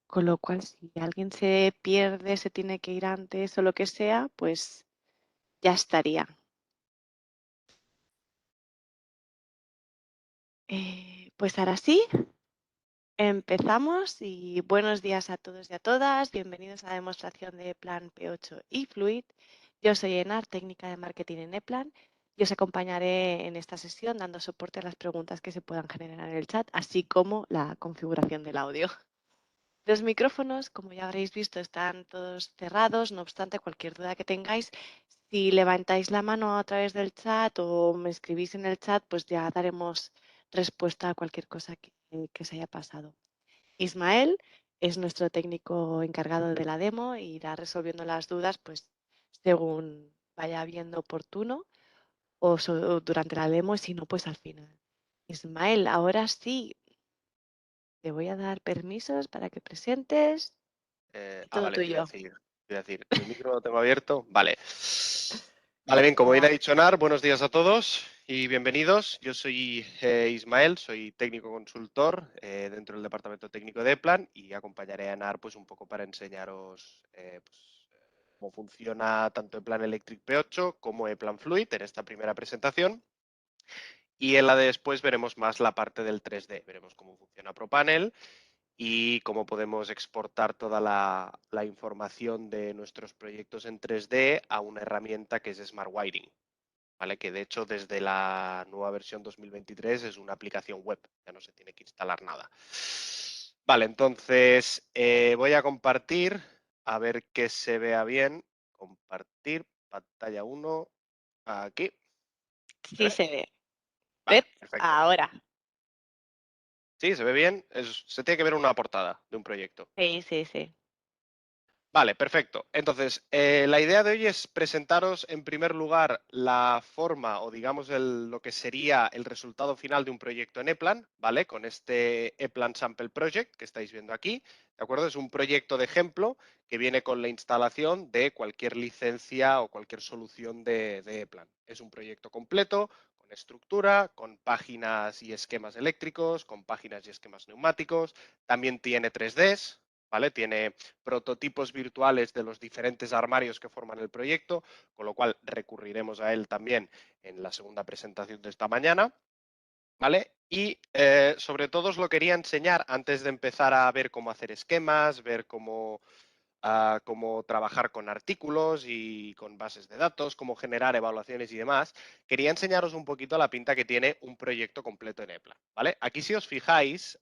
con lo cual si alguien se pierde, se tiene que ir antes o lo que sea, pues ya estaría. Pues ahora sí, empezamos y buenos días a todos y a todas. Bienvenidos a la demostración de Plan P8 y Fluid. Yo soy Enar, técnica de marketing en ePlan. Y os acompañaré en esta sesión dando soporte a las preguntas que se puedan generar en el chat, así como la configuración del audio. Los micrófonos, como ya habréis visto, están todos cerrados. No obstante, cualquier duda que tengáis, si levantáis la mano a través del chat o me escribís en el chat, pues ya daremos respuesta a cualquier cosa que se haya pasado. Ismael es nuestro técnico encargado de la demo y irá resolviendo las dudas pues según vaya viendo oportuno o durante la demo y si no, pues al final. Ismael, ahora sí, te voy a dar permisos para que presentes y todo Vale, tuyo. te iba a decir, mi micro lo tengo abierto. Vale. Vale, bien, como bien ha dicho Nar, buenos días a todos y bienvenidos. Yo soy Ismael, soy técnico consultor dentro del departamento técnico de ePlan y acompañaré a Nar pues un poco para enseñaros cómo funciona tanto ePlan Electric P8 como ePlan Fluid en esta primera presentación. Y en la de después veremos más la parte del 3D, veremos cómo funciona ProPanel y cómo podemos exportar toda la información de nuestros proyectos en 3D a una herramienta que es Smart Wiring, ¿vale? Que de hecho desde la nueva versión 2023 es una aplicación web, ya no se tiene que instalar nada. Vale, entonces voy a compartir, a ver que se vea bien. Compartir, pantalla 1, aquí. ¿Se Sí ve? se ve. Vale, ¿Ves? perfecto. Ahora. ¿Sí? ¿Se ve bien? Se tiene que ver una portada de un proyecto. Sí, sí, sí. Vale, perfecto. Entonces, la idea de hoy es presentaros en primer lugar la forma o digamos lo que sería el resultado final de un proyecto en ePlan, ¿vale? Con este ePlan Sample Project que estáis viendo aquí, ¿de acuerdo? Es un proyecto de ejemplo que viene con la instalación de cualquier licencia o cualquier solución de ePlan. Es un proyecto completo, con estructura, con páginas y esquemas eléctricos, con páginas y esquemas neumáticos, también tiene 3Ds, ¿vale? Tiene prototipos virtuales de los diferentes armarios que forman el proyecto, con lo cual recurriremos a él también en la segunda presentación de esta mañana, ¿vale? Y sobre todo os lo quería enseñar antes de empezar a ver cómo hacer esquemas, ver cómo trabajar con artículos y con bases de datos, cómo generar evaluaciones y demás. Quería enseñaros un poquito la pinta que tiene un proyecto completo en ePlan, ¿vale? Aquí si os fijáis,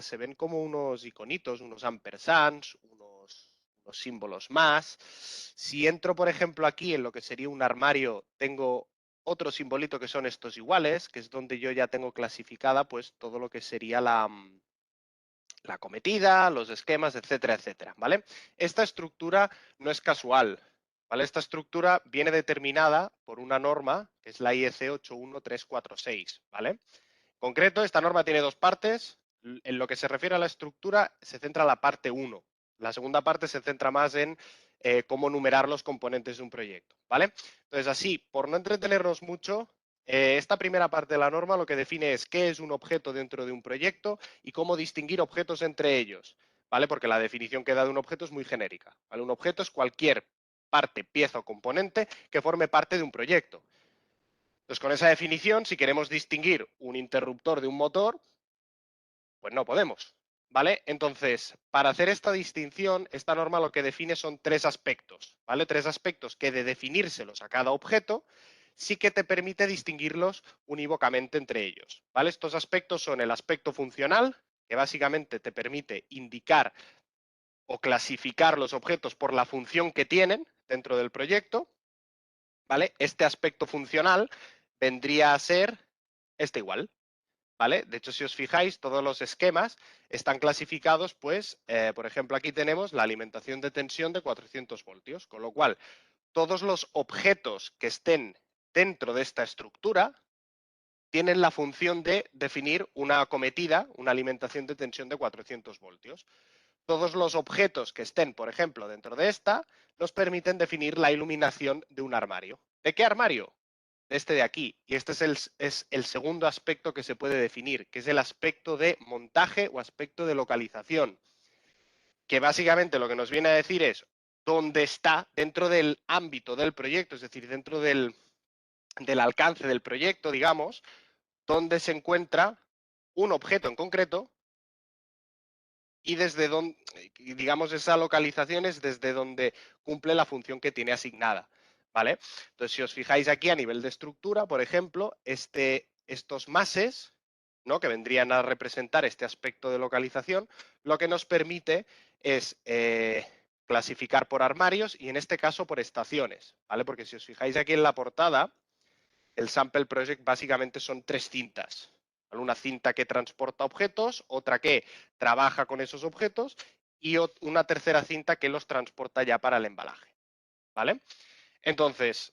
se ven como unos iconitos, unos ampersands, unos símbolos más. Si entro, por ejemplo, aquí en lo que sería un armario, tengo otro simbolito que son estos iguales, que es donde yo ya tengo clasificada pues todo lo que sería la acometida, los esquemas, etcétera, etcétera, ¿vale? Esta estructura no es casual, ¿vale? Esta estructura viene determinada por una norma, que es la IEC 81346, ¿vale? En concreto, esta norma tiene dos partes. En lo que se refiere a la estructura, se centra la parte 1. La segunda parte se centra más en cómo numerar los componentes de un proyecto, ¿vale? Entonces, así, por no entretenernos mucho, esta primera parte de la norma lo que define es qué es un objeto dentro de un proyecto y cómo distinguir objetos entre ellos, ¿vale? Porque la definición que da de un objeto es muy genérica, ¿vale? Un objeto es cualquier parte, pieza o componente que forme parte de un proyecto. Entonces, con esa definición, si queremos distinguir un interruptor de un motor, pues no podemos, ¿vale? Entonces, para hacer esta distinción, esta norma lo que define son tres aspectos, ¿vale? Tres aspectos que de definírselos a cada objeto, sí que te permite distinguirlos unívocamente entre ellos, ¿vale? Estos aspectos son el aspecto funcional, que básicamente te permite indicar o clasificar los objetos por la función que tienen dentro del proyecto, ¿vale? Este aspecto funcional vendría a ser este igual, ¿vale? De hecho, si os fijáis, todos los esquemas están clasificados, pues, por ejemplo, aquí tenemos la alimentación de tensión de 400 voltios, con lo cual todos los objetos que estén dentro de esta estructura tienen la función de definir una acometida, una alimentación de tensión de 400 voltios. Todos los objetos que estén, por ejemplo, dentro de esta, nos permiten definir la iluminación de un armario. ¿De qué armario? Este de aquí. Y este es el segundo aspecto que se puede definir, que es el aspecto de montaje o aspecto de localización. que básicamente lo que nos viene a decir es dónde está dentro del ámbito del proyecto, es decir, dentro del alcance del proyecto, digamos, dónde se encuentra un objeto en concreto y desde donde, digamos, esa localización es desde donde cumple la función que tiene asignada, ¿vale? Entonces, si os fijáis aquí a nivel de estructura, por ejemplo, estos mases, ¿no?, que vendrían a representar este aspecto de localización, lo que nos permite es clasificar por armarios y en este caso por estaciones, ¿vale? Porque si os fijáis aquí en la portada, el Sample Project básicamente son 3 cintas. ¿Vale? Una cinta que transporta objetos, otra que trabaja con esos objetos y una tercera cinta que los transporta ya para el embalaje. ¿Vale? Entonces,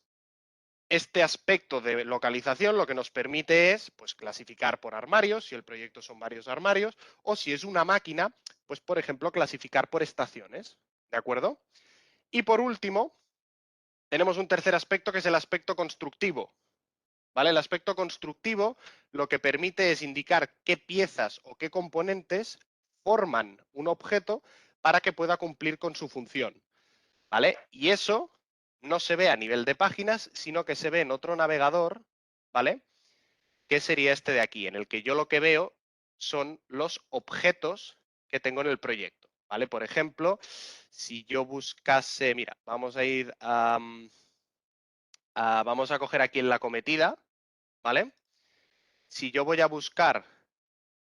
este aspecto de localización lo que nos permite es pues, clasificar por armarios, si el proyecto son varios armarios, o si es una máquina, pues por ejemplo, clasificar por estaciones. ¿De acuerdo? Y por último, tenemos un tercer aspecto que es el aspecto constructivo. ¿Vale? El aspecto constructivo lo que permite es indicar qué piezas o qué componentes forman un objeto para que pueda cumplir con su función. ¿Vale? Y eso no se ve a nivel de páginas, sino que se ve en otro navegador, ¿vale? Que sería este de aquí, en el que yo lo que veo son los objetos que tengo en el proyecto. ¿Vale? Por ejemplo, si yo buscase, mira, vamos a ir vamos a coger aquí en la cometida, ¿vale? Si yo voy a buscar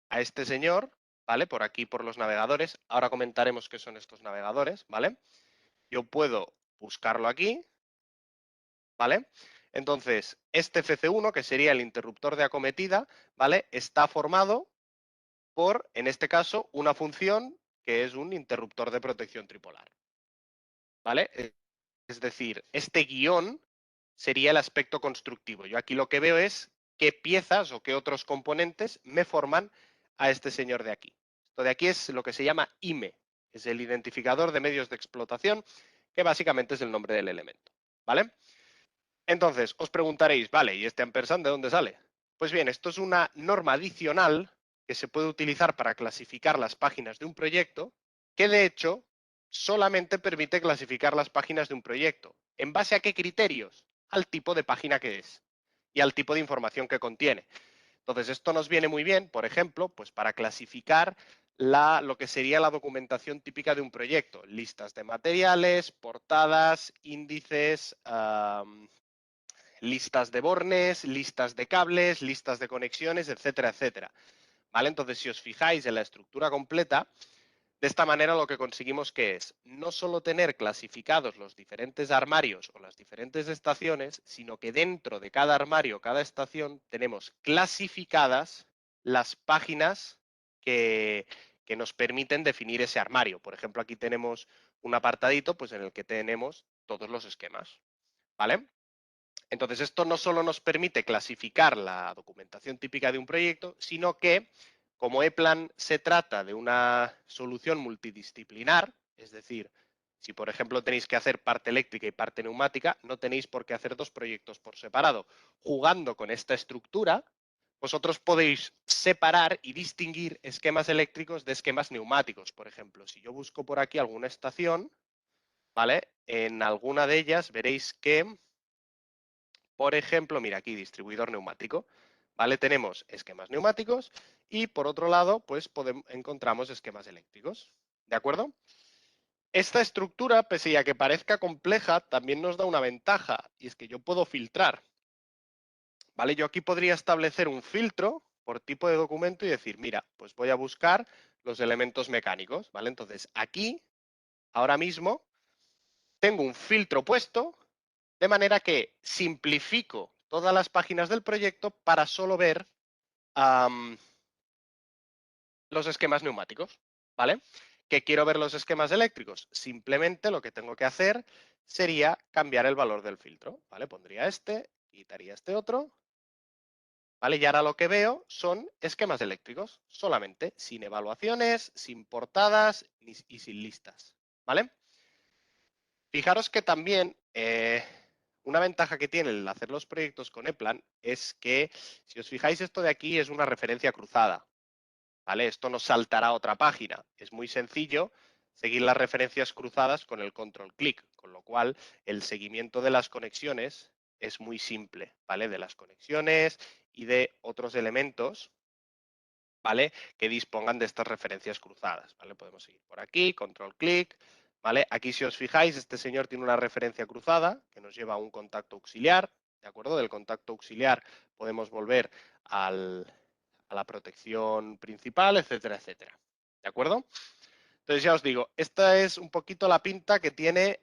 a este señor, ¿vale? Por aquí, por los navegadores, ahora comentaremos qué son estos navegadores, ¿vale? Yo puedo buscarlo aquí, ¿vale? Entonces, este FC1, que sería el interruptor de acometida, ¿vale? Está formado por, en este caso, una función que es un interruptor de protección tripolar, ¿vale? Es decir, este guión sería el aspecto constructivo. Yo aquí lo que veo es qué piezas o qué otros componentes me forman a este señor de aquí. Esto de aquí es lo que se llama IME, es el identificador de medios de explotación, que básicamente es el nombre del elemento. ¿Vale? Entonces, os preguntaréis, vale, ¿y este ampersand de dónde sale? Pues bien, esto es una norma adicional que se puede utilizar para clasificar las páginas de un proyecto, que de hecho solamente permite clasificar las páginas de un proyecto. ¿En base a qué criterios? Al tipo de página que es y al tipo de información que contiene. Entonces, esto nos viene muy bien, por ejemplo, pues para clasificar lo que sería la documentación típica de un proyecto. Listas de materiales, portadas, índices, listas de bornes, listas de cables, listas de conexiones, etcétera, etcétera. ¿Vale? Entonces, si os fijáis en la estructura completa, de esta manera lo que conseguimos que es no solo tener clasificados los diferentes armarios o las diferentes estaciones, sino que dentro de cada armario, cada estación, tenemos clasificadas las páginas que nos permiten definir ese armario. Por ejemplo, aquí tenemos un apartadito pues, en el que tenemos todos los esquemas. ¿Vale? Entonces, esto no solo nos permite clasificar la documentación típica de un proyecto, sino que, como ePlan se trata de una solución multidisciplinar, es decir, si por ejemplo tenéis que hacer parte eléctrica y parte neumática, no tenéis por qué hacer dos proyectos por separado. Jugando con esta estructura, vosotros podéis separar y distinguir esquemas eléctricos de esquemas neumáticos. Por ejemplo, si yo busco por aquí alguna estación, ¿vale? En alguna de ellas veréis que por ejemplo, mira aquí, distribuidor neumático, ¿vale? Tenemos esquemas neumáticos y por otro lado, pues encontramos esquemas eléctricos, ¿de acuerdo? Esta estructura, pese a que parezca compleja, también nos da una ventaja y es que yo puedo filtrar, ¿vale? Yo aquí podría establecer un filtro por tipo de documento y decir, mira, pues voy a buscar los elementos mecánicos, ¿vale? Entonces, aquí, ahora mismo, tengo un filtro puesto de manera que simplifico todas las páginas del proyecto para solo ver los esquemas neumáticos, ¿vale? ¿Que quiero ver los esquemas eléctricos? Simplemente lo que tengo que hacer sería cambiar el valor del filtro, ¿vale? Pondría este, quitaría este otro, ¿vale? Y ahora lo que veo son esquemas eléctricos, solamente, sin evaluaciones, sin portadas y sin listas, ¿vale? Fijaros que también una ventaja que tiene el hacer los proyectos con ePlan es que, si os fijáis, esto de aquí es una referencia cruzada, ¿vale? Esto nos saltará a otra página. Es muy sencillo seguir las referencias cruzadas con el control clic, con lo cual el seguimiento de las conexiones es muy simple, ¿vale? De las conexiones y de otros elementos, ¿vale? Que dispongan de estas referencias cruzadas, ¿vale? Podemos seguir por aquí, control clic, ¿vale? Aquí si os fijáis, este señor tiene una referencia cruzada que nos lleva a un contacto auxiliar, ¿de acuerdo? Del contacto auxiliar podemos volver a la protección principal, etcétera, etcétera, ¿de acuerdo? Entonces ya os digo, esta es un poquito la pinta que tiene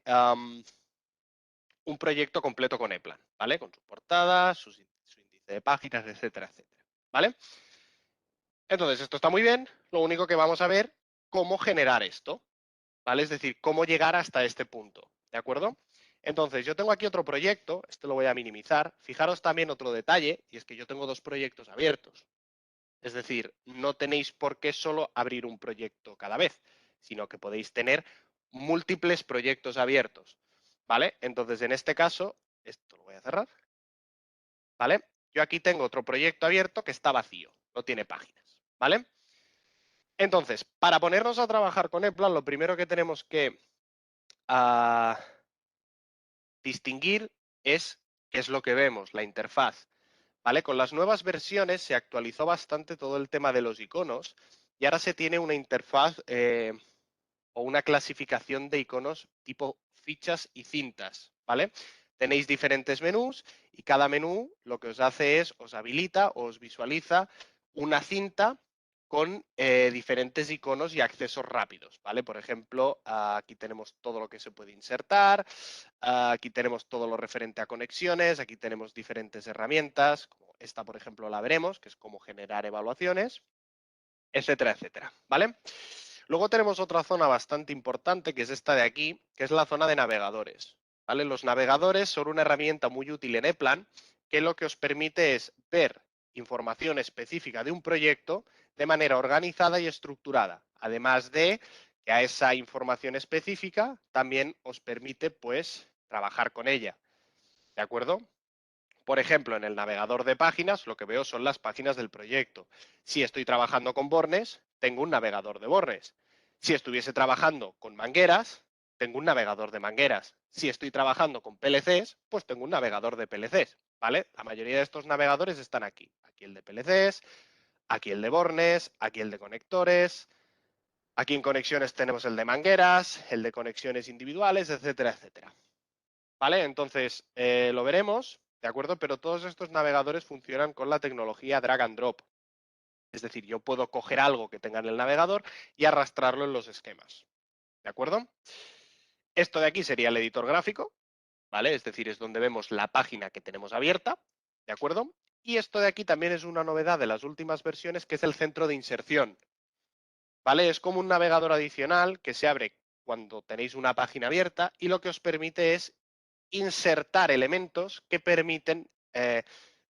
un proyecto completo con ePlan, ¿vale? Con su portada, su índice de páginas, etcétera, etcétera, ¿vale? Entonces, esto está muy bien, lo único que vamos a ver cómo generar esto, ¿vale? Es decir, cómo llegar hasta este punto, ¿de acuerdo? Entonces, yo tengo aquí otro proyecto, este lo voy a minimizar. Fijaros también otro detalle, y es que yo tengo dos proyectos abiertos. Es decir, no tenéis por qué solo abrir un proyecto cada vez, sino que podéis tener múltiples proyectos abiertos, ¿vale? Entonces, en este caso, esto lo voy a cerrar, ¿vale? Yo aquí tengo otro proyecto abierto que está vacío, no tiene páginas, ¿vale? Entonces, para ponernos a trabajar con ePlan, lo primero que tenemos que distinguir es qué es lo que vemos, la interfaz. ¿Vale? Con las nuevas versiones se actualizó bastante todo el tema de los iconos y ahora se tiene una interfaz o una clasificación de iconos tipo fichas y cintas, ¿vale? Tenéis diferentes menús y cada menú lo que os hace es, os habilita o os visualiza una cinta con diferentes iconos y accesos rápidos, ¿vale? Por ejemplo, aquí tenemos todo lo que se puede insertar, aquí tenemos todo lo referente a conexiones, aquí tenemos diferentes herramientas, como esta, por ejemplo, la veremos, que es cómo generar evaluaciones, etcétera, etcétera, ¿vale? Luego tenemos otra zona bastante importante, que es esta de aquí, que es la zona de navegadores, ¿vale? Los navegadores son una herramienta muy útil en ePlan, que lo que os permite es ver información específica de un proyecto de manera organizada y estructurada, además de que a esa información específica también os permite, pues, trabajar con ella, ¿de acuerdo? Por ejemplo, en el navegador de páginas, lo que veo son las páginas del proyecto. Si estoy trabajando con bornes, tengo un navegador de bornes. Si estuviese trabajando con mangueras, tengo un navegador de mangueras. Si estoy trabajando con PLCs, pues tengo un navegador de PLCs, ¿vale? La mayoría de estos navegadores están aquí. Aquí el de PLCs, aquí el de bornes, aquí el de conectores, aquí en conexiones tenemos el de mangueras, el de conexiones individuales, etcétera, etcétera. ¿Vale? Entonces, lo veremos, ¿de acuerdo? Pero todos estos navegadores funcionan con la tecnología drag and drop. Es decir, yo puedo coger algo que tenga en el navegador y arrastrarlo en los esquemas. ¿De acuerdo? Esto de aquí sería el editor gráfico, ¿vale? Es decir, es donde vemos la página que tenemos abierta, ¿de acuerdo? Y esto de aquí también es una novedad de las últimas versiones, que es el centro de inserción, ¿vale? Es como un navegador adicional que se abre cuando tenéis una página abierta y lo que os permite es insertar elementos que permiten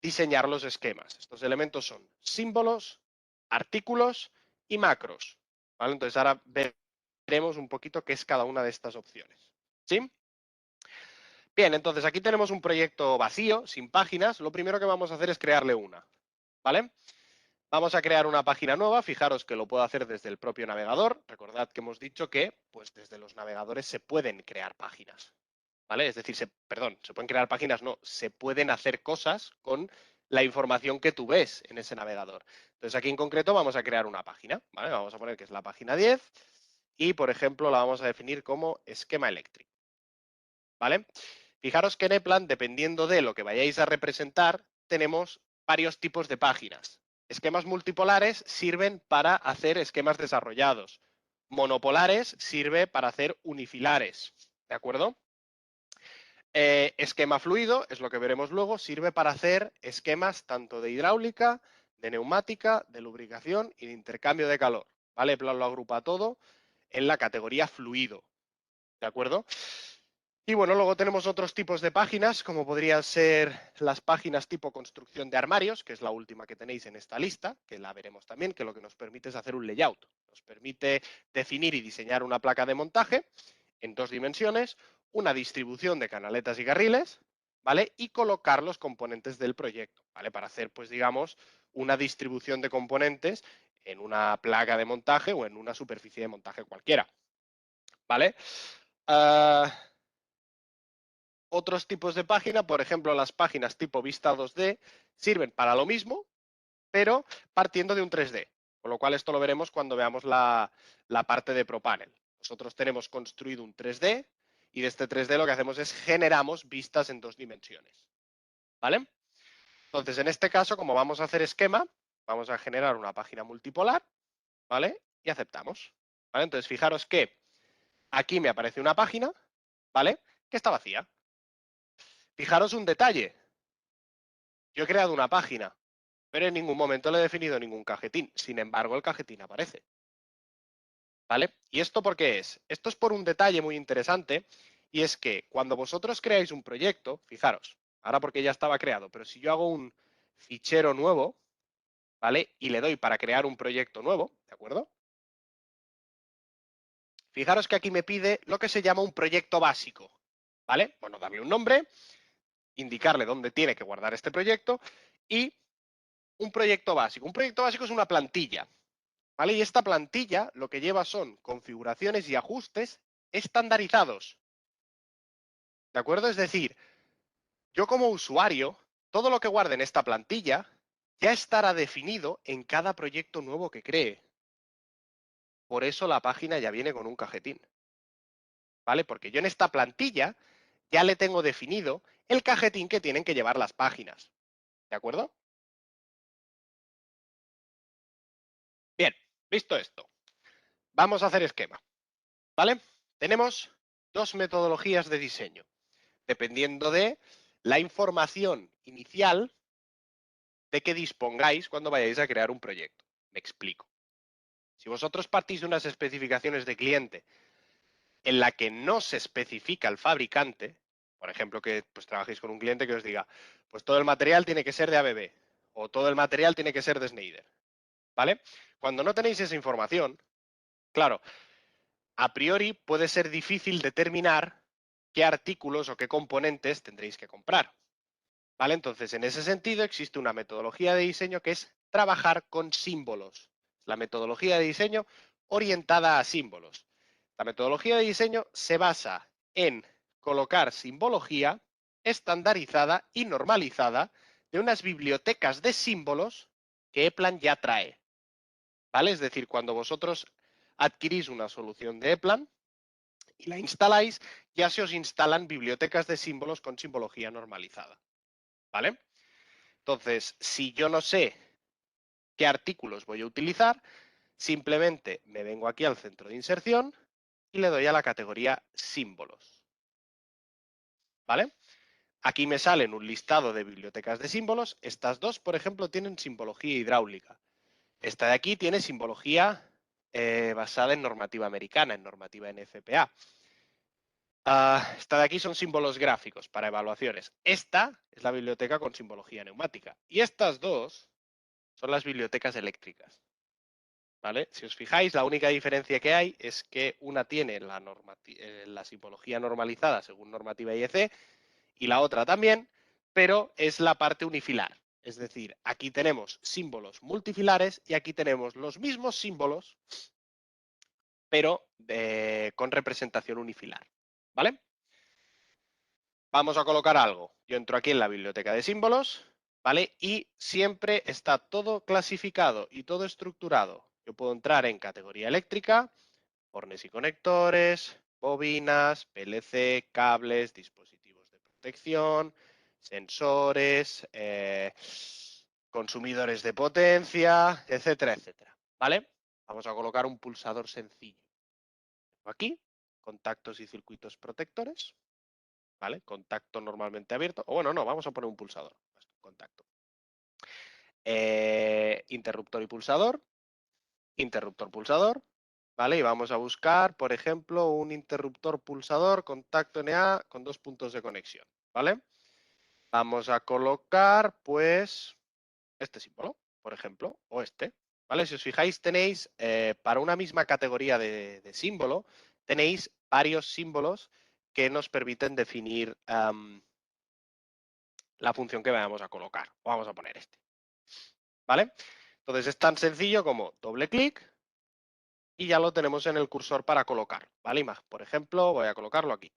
diseñar los esquemas. Estos elementos son símbolos, artículos y macros, ¿vale? Entonces ahora veremos un poquito qué es cada una de estas opciones, ¿sí? Bien, entonces aquí tenemos un proyecto vacío, sin páginas. Lo primero que vamos a hacer es crearle una, ¿vale? Vamos a crear una página nueva. Fijaros que lo puedo hacer desde el propio navegador. Recordad que hemos dicho que pues desde los navegadores se pueden crear páginas, ¿vale? Es decir, perdón, se pueden crear páginas, no, se pueden hacer cosas con la información que tú ves en ese navegador. Entonces aquí en concreto vamos a crear una página, ¿vale? Vamos a poner que es la página 10 y, por ejemplo, la vamos a definir como esquema eléctrico, ¿vale? Fijaros que en ePlan, dependiendo de lo que vayáis a representar, tenemos varios tipos de páginas. Esquemas multipolares sirven para hacer esquemas desarrollados. Monopolares sirve para hacer unifilares, ¿de acuerdo? Esquema fluido, es lo que veremos luego, sirve para hacer esquemas tanto de hidráulica, de neumática, de lubricación y de intercambio de calor, ¿vale? Plan lo agrupa todo en la categoría fluido, ¿de acuerdo? Y bueno, luego tenemos otros tipos de páginas, como podrían ser las páginas tipo construcción de armarios, que es la última que tenéis en esta lista, que la veremos también, que lo que nos permite es hacer un layout. Nos permite definir y diseñar una placa de montaje en dos dimensiones, una distribución de canaletas y carriles, ¿vale? Y colocar los componentes del proyecto, ¿vale? Para hacer, pues digamos, una distribución de componentes en una placa de montaje o en una superficie de montaje cualquiera. ¿vale? Otros tipos de página, por ejemplo, las páginas tipo vista 2D, sirven para lo mismo, pero partiendo de un 3D. Con lo cual esto lo veremos cuando veamos la parte de ProPanel. Nosotros tenemos construido un 3D y de este 3D lo que hacemos es generamos vistas en 2 dimensiones. ¿Vale? Entonces, en este caso, como vamos a hacer esquema, vamos a generar una página multipolar, ¿vale? Y aceptamos. ¿Vale? Entonces, fijaros que aquí me aparece una página, ¿vale? Que está vacía. Fijaros un detalle. Yo he creado una página, pero en ningún momento le he definido ningún cajetín. Sin embargo, el cajetín aparece. ¿Vale? ¿Y esto por qué es? Esto es por un detalle muy interesante, y es que cuando vosotros creáis un proyecto, fijaros, ahora porque ya estaba creado, pero si yo hago un fichero nuevo, ¿vale? Y le doy para crear un proyecto nuevo, ¿de acuerdo? Fijaros que aquí me pide lo que se llama un proyecto básico, ¿vale? Bueno, darle un nombre, indicarle dónde tiene que guardar este proyecto y un proyecto básico. Un proyecto básico es una plantilla, ¿vale? Y esta plantilla lo que lleva son configuraciones y ajustes estandarizados, ¿de acuerdo? Es decir, yo como usuario, todo lo que guarde en esta plantilla ya estará definido en cada proyecto nuevo que cree. Por eso la página ya viene con un cajetín, ¿vale? Porque yo en esta plantilla ya le tengo definido el cajetín que tienen que llevar las páginas, ¿de acuerdo? Bien, visto esto, vamos a hacer esquema, ¿vale? Tenemos dos metodologías de diseño, dependiendo de la información inicial de que dispongáis cuando vayáis a crear un proyecto. Me explico. Si vosotros partís de unas especificaciones de cliente en la que no se especifica el fabricante, por ejemplo, que pues trabajéis con un cliente que os diga, pues todo el material tiene que ser de ABB o todo el material tiene que ser de Schneider, ¿vale? Cuando no tenéis esa información, claro, a priori puede ser difícil determinar qué artículos o qué componentes tendréis que comprar, ¿vale? Entonces, en ese sentido, existe una metodología de diseño que es trabajar con símbolos. La metodología de diseño orientada a símbolos. La metodología de diseño se basa en colocar simbología estandarizada y normalizada de unas bibliotecas de símbolos que EPLAN ya trae, ¿vale? Es decir, cuando vosotros adquirís una solución de EPLAN y la instaláis, ya se os instalan bibliotecas de símbolos con simbología normalizada, ¿vale? Entonces, si yo no sé qué artículos voy a utilizar, simplemente me vengo aquí al centro de inserción y le doy a la categoría símbolos, ¿vale? Aquí me salen un listado de bibliotecas de símbolos. Estas dos, por ejemplo, tienen simbología hidráulica. Esta de aquí tiene simbología basada en normativa americana, en normativa NFPA. Esta de aquí son símbolos gráficos para evaluaciones. Esta es la biblioteca con simbología neumática. Y estas dos son las bibliotecas eléctricas. ¿Vale? Si os fijáis, la única diferencia que hay es que una tiene la simbología normalizada según normativa IEC y la otra también, pero es la parte unifilar. Es decir, aquí tenemos símbolos multifilares y aquí tenemos los mismos símbolos, pero con representación unifilar. ¿Vale? Vamos a colocar algo. Yo entro aquí en la biblioteca de símbolos, ¿vale? Y siempre está todo clasificado y todo estructurado. Yo puedo entrar en categoría eléctrica, bornes y conectores, bobinas, PLC, cables, dispositivos de protección, sensores, consumidores de potencia, etcétera, etcétera. ¿Vale? Vamos a colocar un pulsador sencillo. Aquí, contactos y circuitos protectores. ¿Vale? Contacto normalmente abierto. O bueno, no, vamos a poner un pulsador. Contacto. Interruptor y pulsador. Interruptor, pulsador. ¿Vale? Y vamos a buscar, por ejemplo, un interruptor pulsador contacto NA con 2 puntos de conexión. ¿Vale? Vamos a colocar, pues, este símbolo, por ejemplo, o este. ¿Vale? Si os fijáis, tenéis, para una misma categoría de símbolo, tenéis varios símbolos que nos permiten definir la función que vayamos a colocar. Vamos a poner este. ¿Vale? Entonces es tan sencillo como doble clic, y ya lo tenemos en el cursor para colocar, ¿vale? Por ejemplo, voy a colocarlo aquí,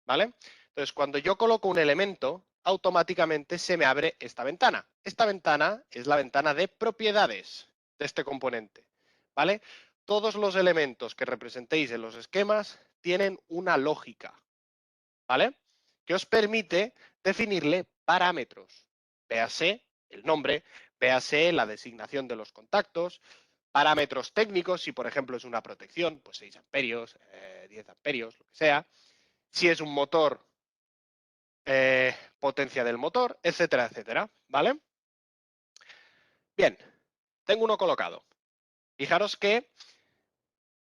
¿vale? Entonces, cuando yo coloco un elemento, automáticamente se me abre esta ventana. Esta ventana es la ventana de propiedades de este componente, ¿vale? Todos los elementos que representéis en los esquemas tienen una lógica, ¿vale? Que os permite definirle parámetros. Véase el nombre, véase la designación de los contactos, parámetros técnicos, si por ejemplo es una protección, pues 6 amperios, 10 amperios, lo que sea. Si es un motor, potencia del motor, etcétera, etcétera, ¿vale? Bien, tengo uno colocado. Fijaros que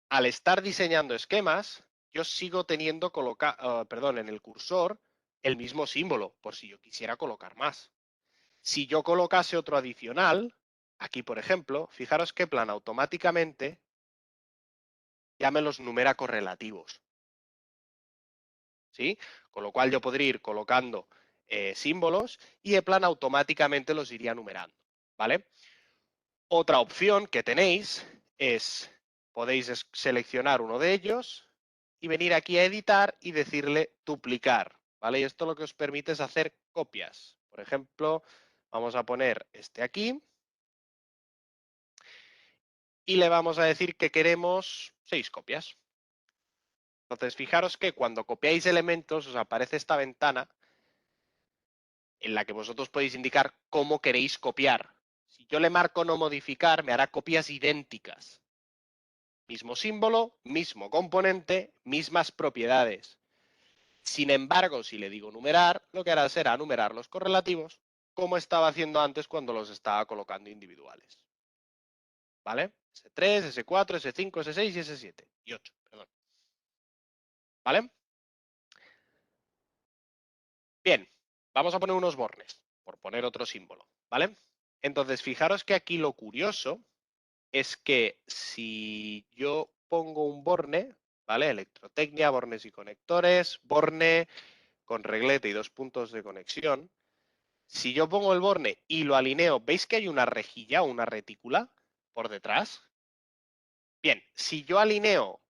al estar diseñando esquemas, yo sigo teniendo en el cursor el mismo símbolo, por si yo quisiera colocar más. Si yo colocase otro adicional, aquí por ejemplo, fijaros que Plan automáticamente ya me los numera correlativos, ¿sí? Con lo cual yo podría ir colocando símbolos y Plan automáticamente los iría numerando, ¿vale? Otra opción que tenéis es, podéis seleccionar uno de ellos y venir aquí a editar y decirle duplicar, ¿vale? Y esto lo que os permite es hacer copias. Por ejemplo, vamos a poner este aquí y le vamos a decir que queremos 6 copias. Entonces, fijaros que cuando copiáis elementos os aparece esta ventana en la que vosotros podéis indicar cómo queréis copiar. Si yo le marco no modificar, me hará copias idénticas. Mismo símbolo, mismo componente, mismas propiedades. Sin embargo, si le digo numerar, lo que hará será numerar los correlativos, como estaba haciendo antes cuando los estaba colocando individuales. ¿Vale? S3, S4, S5, S6 y S7. Y 8, perdón. ¿Vale? Bien, vamos a poner unos bornes, por poner otro símbolo. ¿Vale? Entonces, fijaros que aquí lo curioso es que si yo pongo un borne, ¿vale? Electrotecnia, bornes y conectores, borne con reglete y 2 puntos de conexión. Si yo pongo el borne y lo alineo, ¿veis que hay una rejilla o una retícula por detrás? Bien, si yo alineo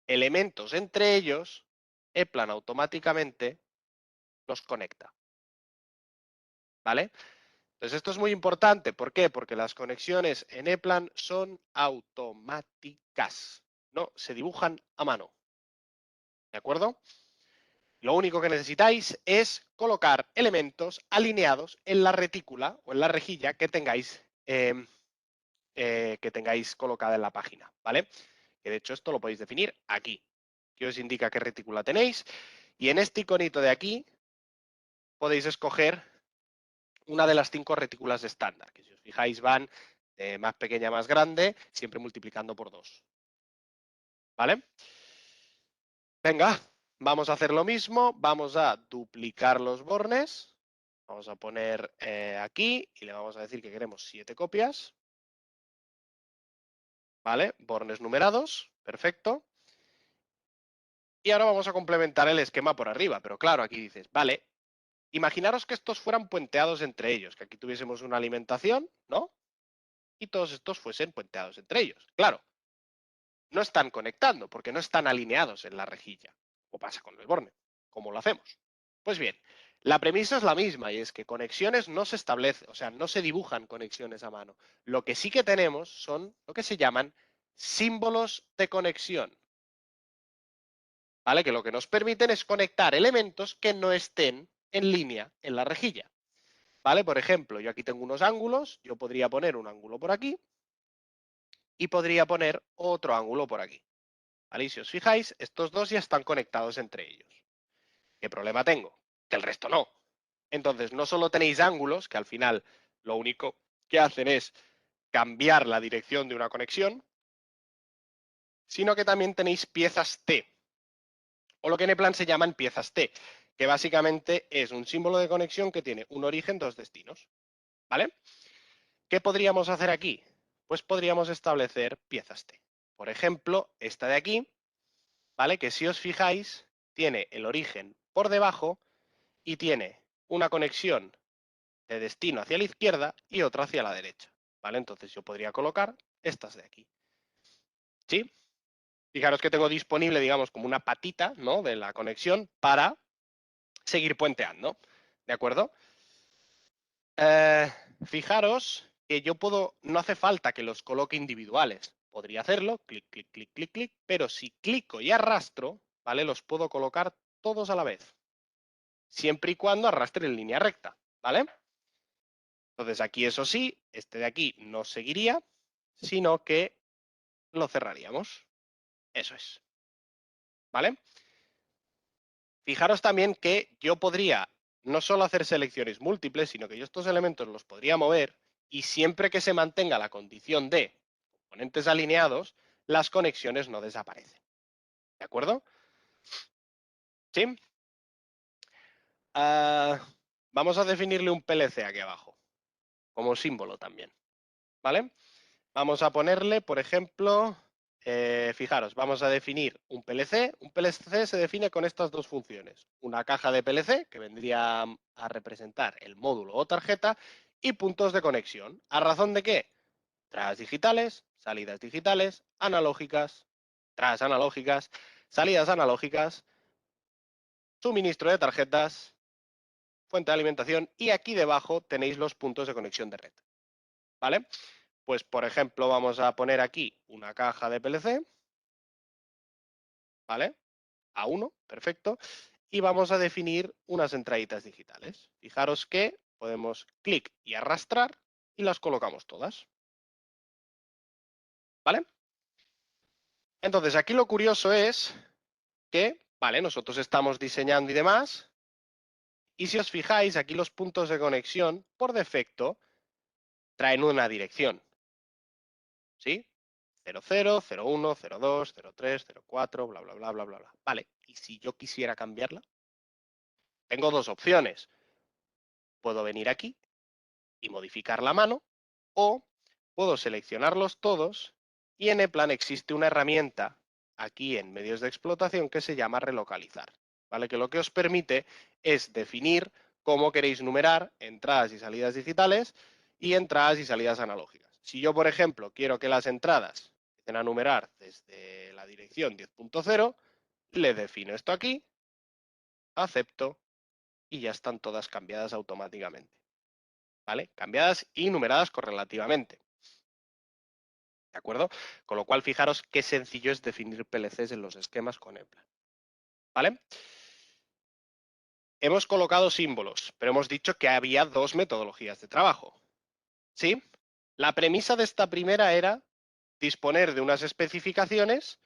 elementos entre ellos, Eplan automáticamente los conecta, ¿vale? Entonces esto es muy importante, ¿por qué? Porque las conexiones en Eplan son automáticas, no se dibujan a mano, ¿de acuerdo? Lo único que necesitáis es colocar elementos alineados en la retícula o en la rejilla que tengáis colocada en la página, ¿vale? Que de hecho esto lo podéis definir aquí, que os indica qué retícula tenéis. Y en este iconito de aquí podéis escoger una de las 5 retículas de estándar, que si os fijáis van de más pequeña a más grande, siempre multiplicando por 2. ¿Vale? Venga, vamos a hacer lo mismo, vamos a duplicar los bornes, vamos a poner aquí y le vamos a decir que queremos 7 copias. ¿Vale? Bornes numerados, perfecto. Y ahora vamos a complementar el esquema por arriba, pero claro, aquí dices, vale, imaginaros que estos fueran puenteados entre ellos, que aquí tuviésemos una alimentación, ¿no? Y todos estos fuesen puenteados entre ellos. Claro, no están conectando porque no están alineados en la rejilla. O pasa con el borne. ¿Cómo lo hacemos? Pues bien, la premisa es la misma y es que conexiones no se establecen, o sea, no se dibujan conexiones a mano. Lo que sí que tenemos son lo que se llaman símbolos de conexión. ¿Vale? Que lo que nos permiten es conectar elementos que no estén en línea en la rejilla. ¿Vale? Por ejemplo, yo aquí tengo unos ángulos, yo podría poner un ángulo por aquí y podría poner otro ángulo por aquí. ¿Vale? Y si os fijáis, estos dos ya están conectados entre ellos. ¿Qué problema tengo? Que el resto no. Entonces, no solo tenéis ángulos, que al final lo único que hacen es cambiar la dirección de una conexión, sino que también tenéis piezas T, o lo que en Eplan se llaman piezas T, que básicamente es un símbolo de conexión que tiene un origen, 2 destinos. ¿Vale? ¿Qué podríamos hacer aquí? Pues podríamos establecer piezas T. Por ejemplo, esta de aquí, ¿vale? Que si os fijáis, tiene el origen por debajo y tiene una conexión de destino hacia la izquierda y otra hacia la derecha, ¿vale? Entonces yo podría colocar estas de aquí. ¿Sí? Fijaros que tengo disponible, digamos, como una patita, ¿no?, de la conexión para seguir puenteando, ¿de acuerdo? Fijaros que yo puedo, no hace falta que los coloque individuales. Podría hacerlo, clic, clic, clic, clic, clic, pero si clico y arrastro, ¿vale? Los puedo colocar todos a la vez, siempre y cuando arrastre en línea recta, ¿vale? Entonces aquí, eso sí, este de aquí no seguiría, sino que lo cerraríamos. Eso es, ¿vale? Fijaros también que yo podría no solo hacer selecciones múltiples, sino que yo estos elementos los podría mover y siempre que se mantenga la condición de componentes alineados, las conexiones no desaparecen. ¿De acuerdo? ¿Sí? Vamos a definirle un PLC aquí abajo, como símbolo también. ¿Vale? Vamos a ponerle, por ejemplo, fijaros, vamos a definir un PLC. Un PLC se define con estas dos funciones. Una caja de PLC, que vendría a representar el módulo o tarjeta, y puntos de conexión. ¿A razón de qué? Entradas digitales, salidas digitales, analógicas, entradas analógicas, salidas analógicas, suministro de tarjetas, fuente de alimentación, y aquí debajo tenéis los puntos de conexión de red. ¿Vale? Pues, por ejemplo, vamos a poner aquí una caja de PLC, ¿vale? A1, perfecto. Y vamos a definir unas entraditas digitales. Fijaros que podemos clic y arrastrar y las colocamos todas, ¿vale? Entonces, aquí lo curioso es que, vale, nosotros estamos diseñando y demás, y si os fijáis, aquí los puntos de conexión, por defecto, traen una dirección, ¿sí? 00, 01, 02, 03, 04, bla, bla, bla, bla, bla, bla. Vale, y si yo quisiera cambiarla, tengo dos opciones. Puedo venir aquí y modificar la mano, o puedo seleccionarlos todos y en ePlan existe una herramienta aquí en medios de explotación que se llama relocalizar, ¿vale? Que lo que os permite es definir cómo queréis numerar entradas y salidas digitales y entradas y salidas analógicas. Si yo, por ejemplo, quiero que las entradas empiecen a numerar desde la dirección 10.0, le defino esto aquí, acepto y ya están todas cambiadas automáticamente. ¿Vale? Cambiadas y numeradas correlativamente. ¿De acuerdo? Con lo cual, fijaros qué sencillo es definir PLCs en los esquemas con ePlan. ¿Vale? Hemos colocado símbolos, pero hemos dicho que había dos metodologías de trabajo. ¿Sí? La premisa de esta primera era disponer de unas especificaciones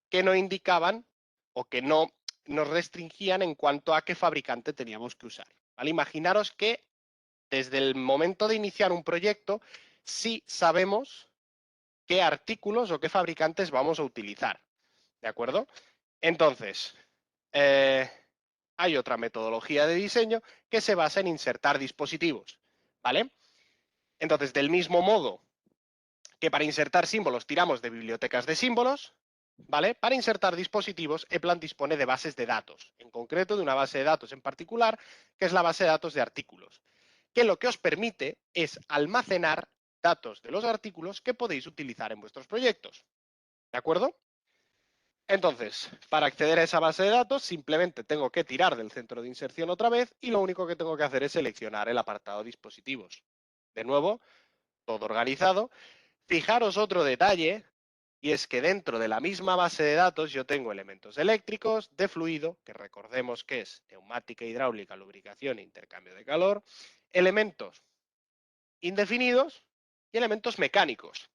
que no indicaban o que no nos restringían en cuanto a qué fabricante teníamos que usar. ¿Vale? Imaginaros que desde el momento de iniciar un proyecto sí sabemos qué artículos o qué fabricantes vamos a utilizar. ¿De acuerdo? Entonces, hay otra metodología de diseño que se basa en insertar dispositivos. ¿Vale? Entonces, del mismo modo que para insertar símbolos tiramos de bibliotecas de símbolos, ¿vale? Para insertar dispositivos, ePlan dispone de bases de datos, en concreto de una base de datos en particular, que es la base de datos de artículos, que lo que os permite es almacenar datos de los artículos que podéis utilizar en vuestros proyectos. ¿De acuerdo? Entonces, para acceder a esa base de datos, simplemente tengo que tirar del centro de inserción otra vez y lo único que tengo que hacer es seleccionar el apartado dispositivos. De nuevo, todo organizado. Fijaros otro detalle, y es que dentro de la misma base de datos yo tengo elementos eléctricos, de fluido, que recordemos que es neumática, hidráulica, lubricación e intercambio de calor, elementos indefinidos y elementos mecánicos.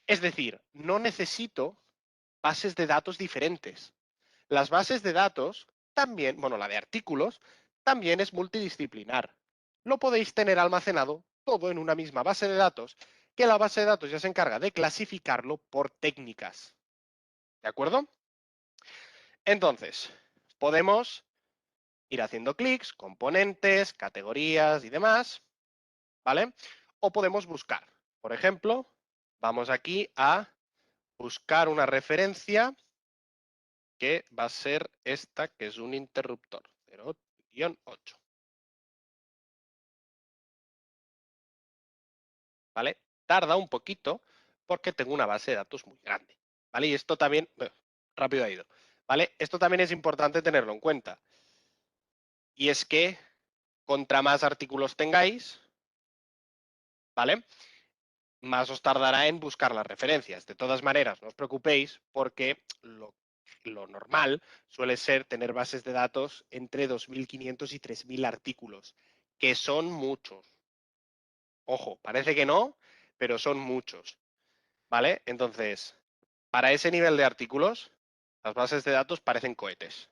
Es decir, no necesito bases de datos diferentes. Las bases de datos también, bueno, la de artículos, también es multidisciplinar. Lo podéis tener almacenado todo en una misma base de datos, que la base de datos ya se encarga de clasificarlo por técnicas. ¿De acuerdo? Entonces, podemos ir haciendo clics, componentes, categorías y demás, ¿vale? O podemos buscar. Por ejemplo, vamos aquí a buscar una referencia que va a ser esta, que es un interruptor, 0-8. ¿Vale? Tarda un poquito porque tengo una base de datos muy grande. ¿vale? Y esto también, rápido ha ido, ¿vale? Esto también es importante tenerlo en cuenta. Y es que contra más artículos tengáis, ¿vale? Más os tardará en buscar las referencias. De todas maneras, no os preocupéis porque lo normal suele ser tener bases de datos entre 2.500 y 3.000 artículos, que son muchos. Ojo, parece que no, pero son muchos, ¿vale? Entonces, para ese nivel de artículos, las bases de datos parecen cohetes,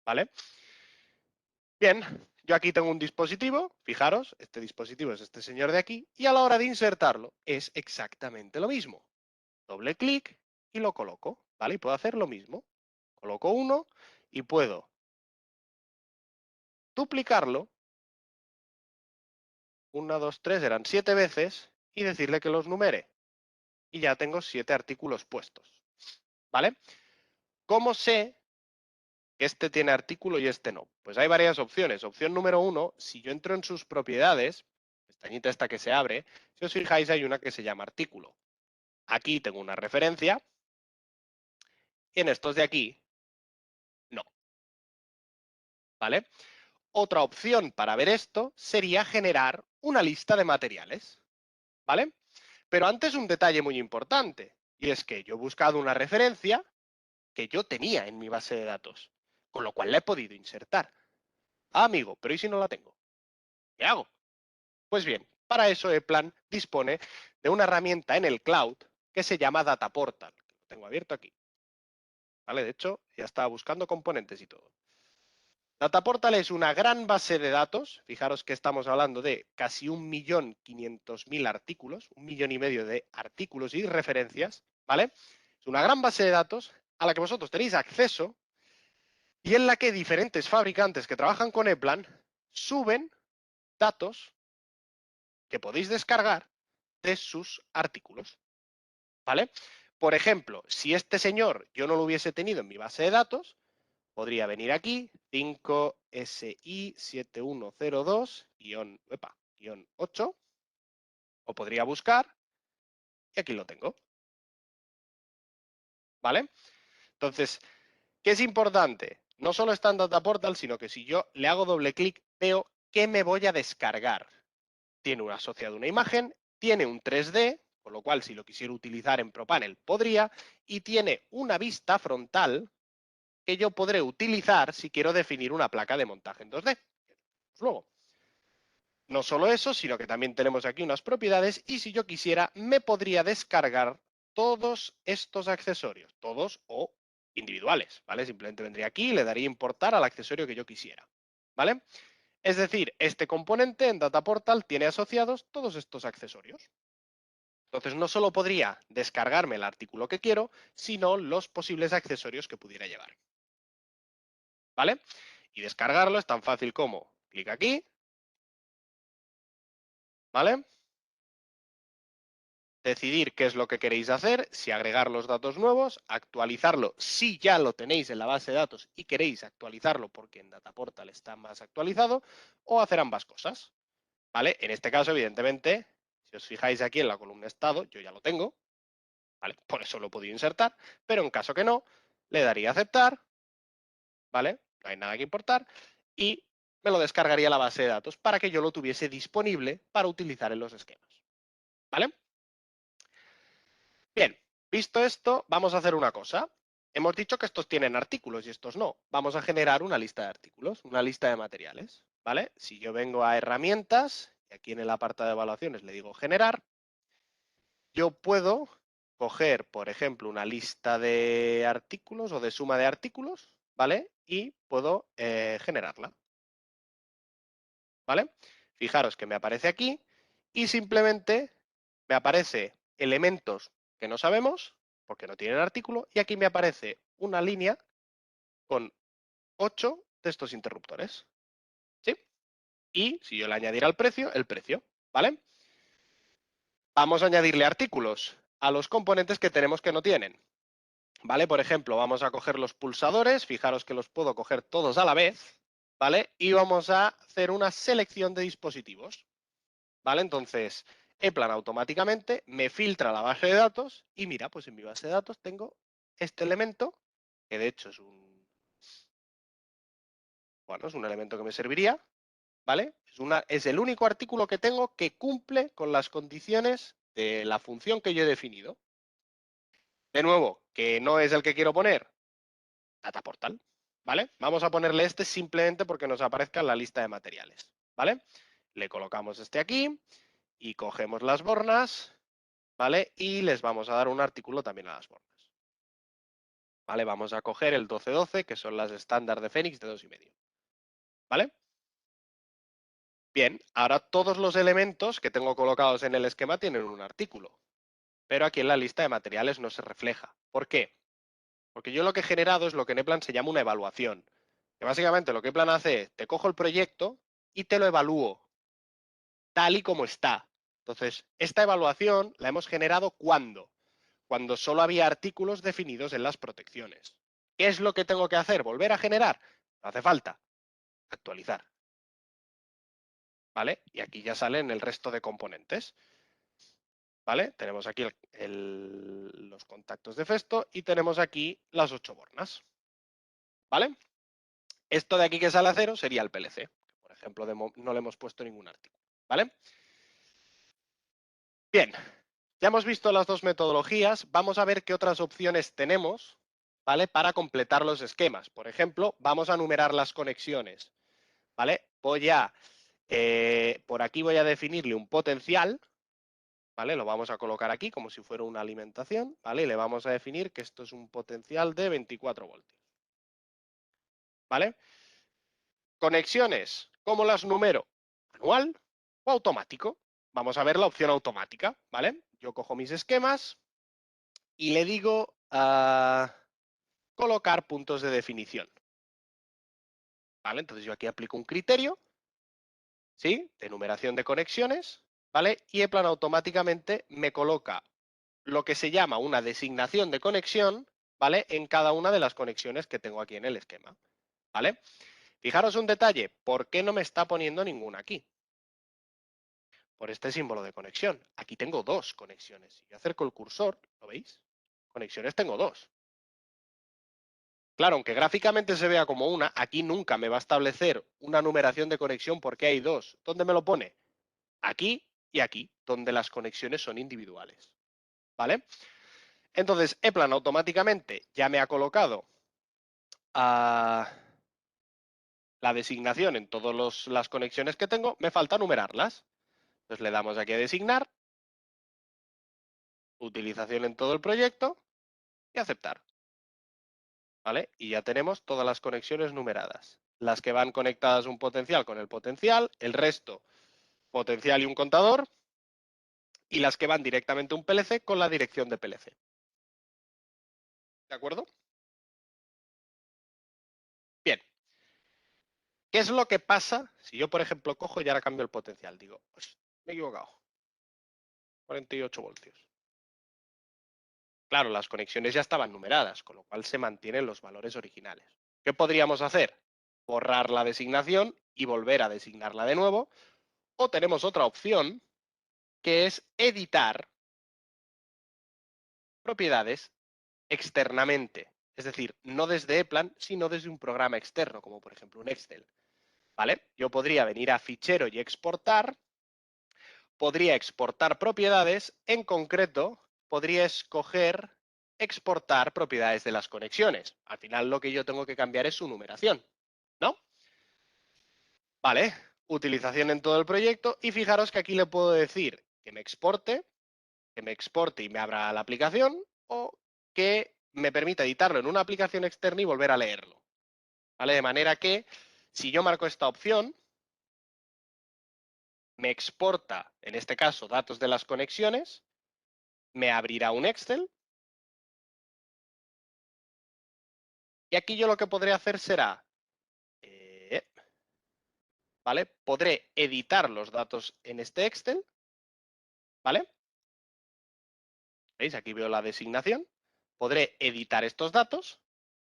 ¿vale? Bien, yo aquí tengo un dispositivo, fijaros, este dispositivo es este señor de aquí, y a la hora de insertarlo es exactamente lo mismo. Doble clic y lo coloco, ¿vale? Y puedo hacer lo mismo. Coloco uno y puedo duplicarlo, 1, 2, 3, eran 7 veces, y decirle que los numere. Y ya tengo 7 artículos puestos, ¿vale? ¿Cómo sé que este tiene artículo y este no? Pues hay varias opciones. Opción número 1, si yo entro en sus propiedades, pestañita esta que se abre, si os fijáis hay una que se llama artículo. Aquí tengo una referencia y en estos de aquí, no, ¿vale? Otra opción para ver esto sería generar una lista de materiales, ¿vale? Pero antes un detalle muy importante, y es que yo he buscado una referencia que yo tenía en mi base de datos, con lo cual la he podido insertar. Ah, amigo, pero ¿y si no la tengo? ¿Qué hago? Pues bien, para eso ePlan dispone de una herramienta en el cloud que se llama Data Portal. Lo tengo abierto aquí, ¿vale? De hecho, ya estaba buscando componentes y todo. Data Portal es una gran base de datos. Fijaros que estamos hablando de casi 1.500.000 artículos, 1,5 millones de artículos y referencias, ¿vale? Es una gran base de datos a la que vosotros tenéis acceso y en la que diferentes fabricantes que trabajan con ePlan suben datos que podéis descargar de sus artículos, ¿vale? Por ejemplo, si este señor yo no lo hubiese tenido en mi base de datos, podría venir aquí, 5SI7102-8, o podría buscar, y aquí lo tengo, ¿vale? Entonces, ¿qué es importante? No solo está en Data Portal, sino que si yo le hago doble clic, veo qué me voy a descargar. Tiene asociado una imagen, tiene un 3D, con lo cual si lo quisiera utilizar en ProPanel podría, y tiene una vista frontal que yo podré utilizar si quiero definir una placa de montaje en 2D. Luego, no solo eso, sino que también tenemos aquí unas propiedades y si yo quisiera me podría descargar todos estos accesorios, todos o individuales, ¿vale? Simplemente vendría aquí y le daría importar al accesorio que yo quisiera, ¿vale? Es decir, este componente en Data Portal tiene asociados todos estos accesorios. Entonces no solo podría descargarme el artículo que quiero, sino los posibles accesorios que pudiera llevar, ¿vale? Y descargarlo es tan fácil como clic aquí, ¿vale? Decidir qué es lo que queréis hacer, si agregar los datos nuevos, actualizarlo si ya lo tenéis en la base de datos y queréis actualizarlo porque en Data Portal está más actualizado, o hacer ambas cosas, ¿vale? En este caso, evidentemente, si os fijáis aquí en la columna estado, yo ya lo tengo, ¿vale? Por eso lo he podido insertar, pero en caso que no, le daría a aceptar, ¿vale? No hay nada que importar, y me lo descargaría a la base de datos para que yo lo tuviese disponible para utilizar en los esquemas, ¿vale? Bien, visto esto, vamos a hacer una cosa. Hemos dicho que estos tienen artículos y estos no. Vamos a generar una lista de artículos, una lista de materiales, ¿vale? Si yo vengo a herramientas, y aquí en el apartado de evaluaciones le digo generar, yo puedo coger, por ejemplo, una lista de artículos o de suma de artículos, ¿vale? Y puedo generarla, ¿vale? Fijaros que me aparece aquí y simplemente me aparece elementos que no sabemos porque no tienen artículo y aquí me aparece una línea con 8 de estos interruptores, ¿sí? Y si yo le añadiera el precio, ¿vale? Vamos a añadirle artículos a los componentes que tenemos que no tienen, ¿vale? Por ejemplo, vamos a coger los pulsadores, fijaros que los puedo coger todos a la vez, ¿vale? Y vamos a hacer una selección de dispositivos, ¿vale? Entonces, ePlan automáticamente me filtra la base de datos y mira, pues en mi base de datos tengo este elemento, que de hecho es es un elemento que me serviría, ¿vale? Es el único artículo que tengo que cumple con las condiciones de la función que yo he definido. De nuevo, que no es el que quiero poner, data portal, ¿vale? Vamos a ponerle este simplemente porque nos aparezca en la lista de materiales, ¿vale? Le colocamos este aquí y cogemos las bornas, ¿vale? Y les vamos a dar un artículo también a las bornas. ¿Vale? Vamos a coger el 1212, que son las estándar de Phoenix de 2,5. ¿Vale? Bien, ahora todos los elementos que tengo colocados en el esquema tienen un artículo, pero aquí en la lista de materiales no se refleja. ¿Por qué? Porque yo lo que he generado es lo que en Eplan se llama una evaluación. Que básicamente lo que Eplan hace es, te cojo el proyecto y te lo evalúo tal y como está. Entonces, esta evaluación la hemos generado ¿cuándo? Cuando solo había artículos definidos en las protecciones. ¿Qué es lo que tengo que hacer? ¿Volver a generar? No hace falta. Actualizar. ¿Vale? Y aquí ya salen el resto de componentes. ¿Vale? Tenemos aquí los contactos de Festo y tenemos aquí las 8 bornas. ¿Vale? Esto de aquí que sale a 0 sería el PLC. Por ejemplo, no le hemos puesto ningún artículo. ¿Vale? Bien, ya hemos visto las dos metodologías. Vamos a ver qué otras opciones tenemos, ¿vale? Para completar los esquemas. Por ejemplo, vamos a numerar las conexiones. ¿Vale? Por aquí voy a definirle un potencial, ¿vale? Lo vamos a colocar aquí como si fuera una alimentación, ¿vale? Y le vamos a definir que esto es un potencial de 24 voltios, ¿vale? Conexiones, ¿cómo las numero? ¿Manual o automático? Vamos a ver la opción automática, ¿vale? Yo cojo mis esquemas y le digo a colocar puntos de definición, ¿vale? Entonces yo aquí aplico un criterio, ¿sí? De numeración de conexiones, ¿vale? Y Eplan automáticamente me coloca lo que se llama una designación de conexión, ¿vale? En cada una de las conexiones que tengo aquí en el esquema, ¿vale? Fijaros un detalle, ¿por qué no me está poniendo ninguna aquí? Por este símbolo de conexión. Aquí tengo dos conexiones. Si yo acerco el cursor, ¿lo veis? Conexiones tengo dos. Claro, aunque gráficamente se vea como una, aquí nunca me va a establecer una numeración de conexión porque hay dos. ¿Dónde me lo pone? Aquí y aquí, donde las conexiones son individuales, ¿vale? Entonces, Eplan automáticamente ya me ha colocado la designación en todas las conexiones que tengo, me falta numerarlas. Entonces le damos aquí a designar, utilización en todo el proyecto y aceptar, ¿vale? Y ya tenemos todas las conexiones numeradas. Las que van conectadas un potencial con el potencial, el resto potencial y un contador, y las que van directamente a un PLC con la dirección de PLC. ¿De acuerdo? Bien. ¿Qué es lo que pasa si yo, por ejemplo, cojo y ahora cambio el potencial? Digo, pues, me he equivocado. 48 voltios. Claro, las conexiones ya estaban numeradas, con lo cual se mantienen los valores originales. ¿Qué podríamos hacer? Borrar la designación y volver a designarla de nuevo. O tenemos otra opción, que es editar propiedades externamente. Es decir, no desde Eplan, sino desde un programa externo, como por ejemplo un Excel. ¿Vale? Yo podría venir a fichero y exportar. Podría exportar propiedades, en concreto, podría escoger exportar propiedades de las conexiones. Al final lo que yo tengo que cambiar es su numeración, ¿no? Vale, utilización en todo el proyecto y fijaros que aquí le puedo decir que me exporte y me abra la aplicación o que me permita editarlo en una aplicación externa y volver a leerlo. ¿Vale? De manera que si yo marco esta opción, me exporta, en este caso, datos de las conexiones, me abrirá un Excel y aquí yo lo que podré hacer será, ¿vale? Podré editar los datos en este Excel, ¿vale? ¿Veis? Aquí veo la designación. Podré editar estos datos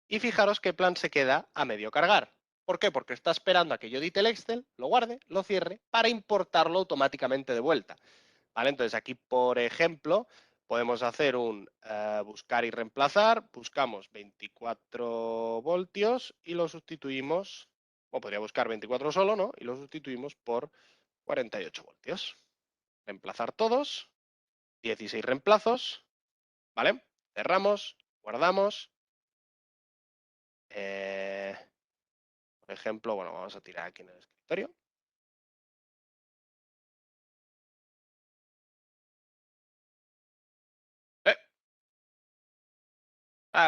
y fijaros que Plan se queda a medio cargar. ¿Por qué? Porque está esperando a que yo edite el Excel, lo guarde, lo cierre, para importarlo automáticamente de vuelta. ¿Vale? Entonces aquí, por ejemplo, podemos hacer un buscar y reemplazar. Buscamos 24 voltios y lo sustituimos, o podría buscar 24 solo, ¿no? Y lo sustituimos por 48 voltios. Reemplazar todos, 16 reemplazos, ¿vale? Cerramos, guardamos. Por ejemplo, bueno, vamos a tirar aquí en el escritorio.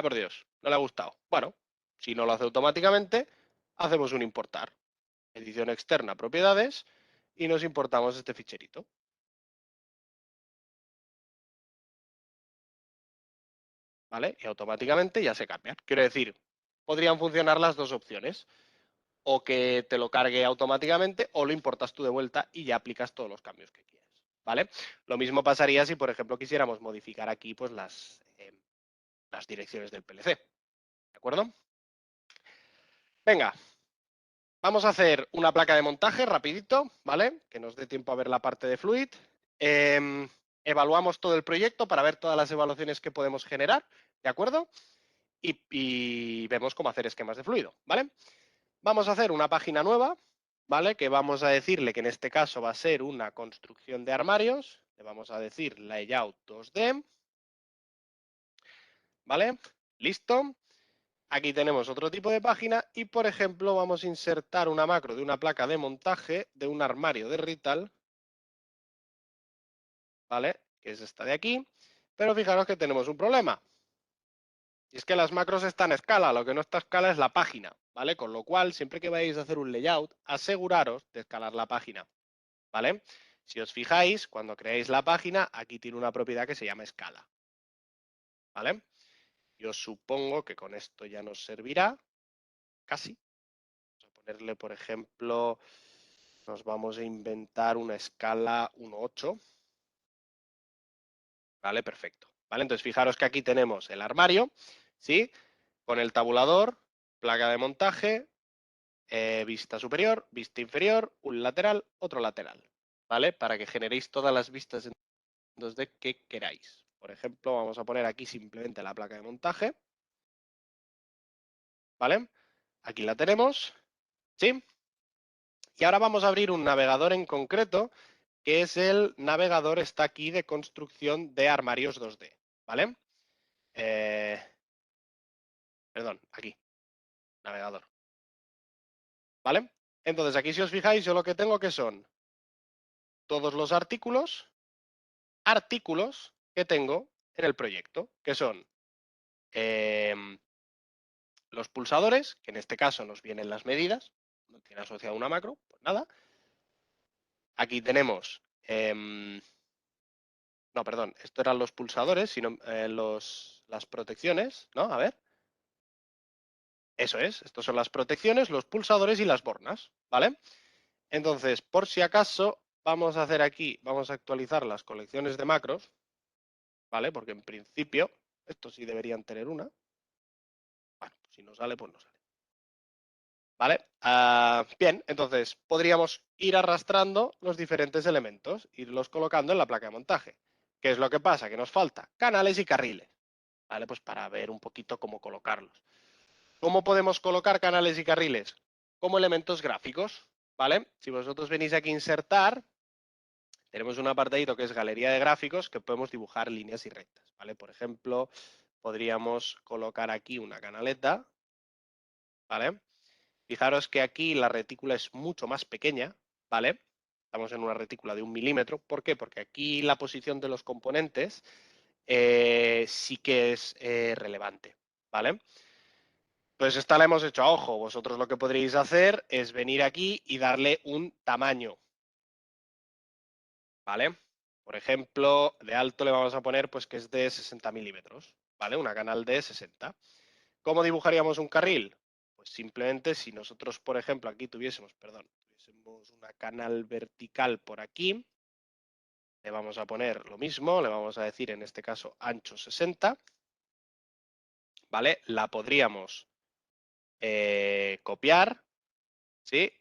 Por Dios, no le ha gustado. Bueno, si no lo hace automáticamente, hacemos un importar. Edición externa, propiedades, y nos importamos este ficherito. ¿Vale? Y automáticamente ya se cambian. Quiero decir, podrían funcionar las dos opciones. O que te lo cargue automáticamente o lo importas tú de vuelta y ya aplicas todos los cambios que quieras. ¿Vale? Lo mismo pasaría si, por ejemplo, quisiéramos modificar aquí pues, las direcciones del PLC. ¿De acuerdo? Venga, vamos a hacer una placa de montaje rapidito, ¿vale? Que nos dé tiempo a ver la parte de Fluid. Evaluamos todo el proyecto para ver todas las evaluaciones que podemos generar, ¿de acuerdo? Y vemos cómo hacer esquemas de fluido, ¿vale? Vamos a hacer una página nueva, ¿vale? Que vamos a decirle que en este caso va a ser una construcción de armarios. Le vamos a decir layout 2D, ¿vale? Listo. Aquí tenemos otro tipo de página y, por ejemplo, vamos a insertar una macro de una placa de montaje de un armario de Rital, ¿vale? Que es esta de aquí. Pero fijaros que tenemos un problema. Y es que las macros están a escala, lo que no está a escala es la página, ¿vale? Con lo cual, siempre que vayáis a hacer un layout, aseguraros de escalar la página, ¿vale? Si os fijáis, cuando creáis la página, aquí tiene una propiedad que se llama escala, ¿vale? Yo supongo que con esto ya nos servirá, casi. Vamos a ponerle, por ejemplo, nos vamos a inventar una escala 1.8, ¿vale? Perfecto, ¿vale? Entonces, fijaros que aquí tenemos el armario, ¿sí? Con el tabulador, placa de montaje, vista superior, vista inferior, un lateral, otro lateral, ¿vale? Para que generéis todas las vistas en 2D que queráis. Por ejemplo, vamos a poner aquí simplemente la placa de montaje, ¿vale? Aquí la tenemos, ¿sí? Y ahora vamos a abrir un navegador en concreto, que es el navegador, está aquí, de construcción de armarios 2D, ¿vale? Perdón, aquí, navegador, ¿vale? Entonces, aquí si os fijáis, yo lo que tengo que son todos los artículos que tengo en el proyecto, que son los pulsadores, que en este caso nos vienen las medidas, no tiene asociado una macro, pues nada. Aquí tenemos, no, perdón, esto eran los pulsadores, sino las protecciones, ¿no? A ver. Eso es, estos son las protecciones, los pulsadores y las bornas, ¿vale? Entonces, por si acaso, vamos a hacer aquí, vamos a actualizar las colecciones de macros, ¿vale? Porque en principio, estos sí deberían tener una. Bueno, si no sale, pues no sale. ¿Vale? Bien, entonces podríamos ir arrastrando los diferentes elementos, irlos colocando en la placa de montaje. ¿Qué es lo que pasa? Que nos falta canales y carriles, ¿vale? Pues para ver un poquito cómo colocarlos. ¿Cómo podemos colocar canales y carriles? Como elementos gráficos, ¿vale? Si vosotros venís aquí a insertar, tenemos un apartadito que es galería de gráficos que podemos dibujar líneas y rectas, ¿vale? Por ejemplo, podríamos colocar aquí una canaleta, ¿vale? Fijaros que aquí la retícula es mucho más pequeña, ¿vale? Estamos en una retícula de 1 milímetro. ¿Por qué? Porque aquí la posición de los componentes sí que es relevante, ¿vale? Pues esta la hemos hecho a ojo. Vosotros lo que podréis hacer es venir aquí y darle un tamaño, ¿vale? Por ejemplo, de alto le vamos a poner pues que es de 60 milímetros, ¿vale? Una canal de 60. ¿Cómo dibujaríamos un carril? Pues simplemente si nosotros, por ejemplo, aquí tuviésemos una canal vertical por aquí, le vamos a poner lo mismo, le vamos a decir en este caso ancho 60, ¿vale? La podríamos copiar, ¿sí?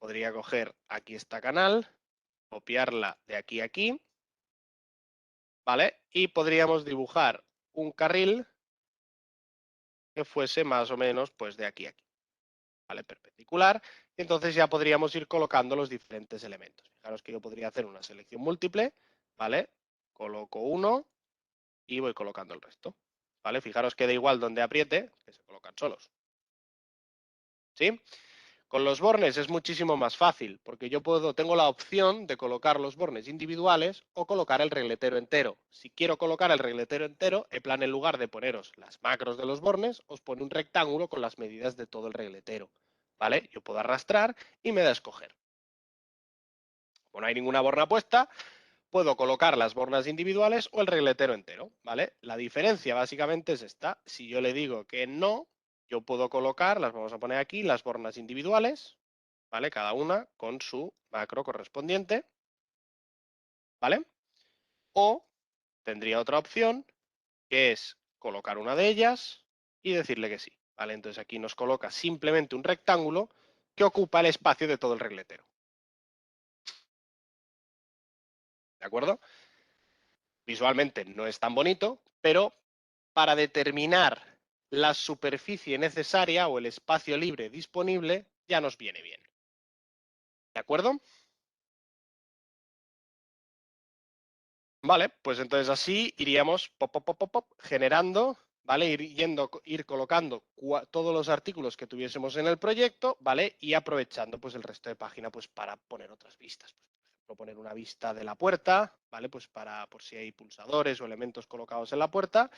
Podría coger aquí esta canal, copiarla de aquí a aquí, ¿vale? Y podríamos dibujar un carril que fuese más o menos pues de aquí a aquí, ¿vale? Perpendicular. Y entonces ya podríamos ir colocando los diferentes elementos. Fijaros que yo podría hacer una selección múltiple, ¿vale? Coloco uno y voy colocando el resto, ¿vale? Fijaros que da igual donde apriete, que se colocan solos, ¿sí? Con los bornes es muchísimo más fácil, porque yo tengo la opción de colocar los bornes individuales o colocar el regletero entero. Si quiero colocar el regletero entero, en lugar de poneros las macros de los bornes, os pone un rectángulo con las medidas de todo el regletero, ¿vale? Yo puedo arrastrar y me da a escoger. Como no hay ninguna borna puesta, puedo colocar las bornas individuales o el regletero entero, ¿vale? La diferencia básicamente es esta. Si yo le digo que no, yo puedo colocar, las vamos a poner aquí, las bornas individuales, ¿vale? Cada una con su macro correspondiente, ¿vale? O tendría otra opción, que es colocar una de ellas y decirle que sí, ¿vale? Entonces aquí nos coloca simplemente un rectángulo que ocupa el espacio de todo el regletero, ¿de acuerdo? Visualmente no es tan bonito, pero para determinar la superficie necesaria o el espacio libre disponible ya nos viene bien, ¿de acuerdo? Vale, pues entonces así iríamos generando, ¿vale? Ir colocando todos los artículos que tuviésemos en el proyecto, ¿vale? Y aprovechando pues el resto de página pues para poner otras vistas. Pues, por ejemplo, poner una vista de la puerta, ¿vale? Pues para por si hay pulsadores o elementos colocados en la puerta,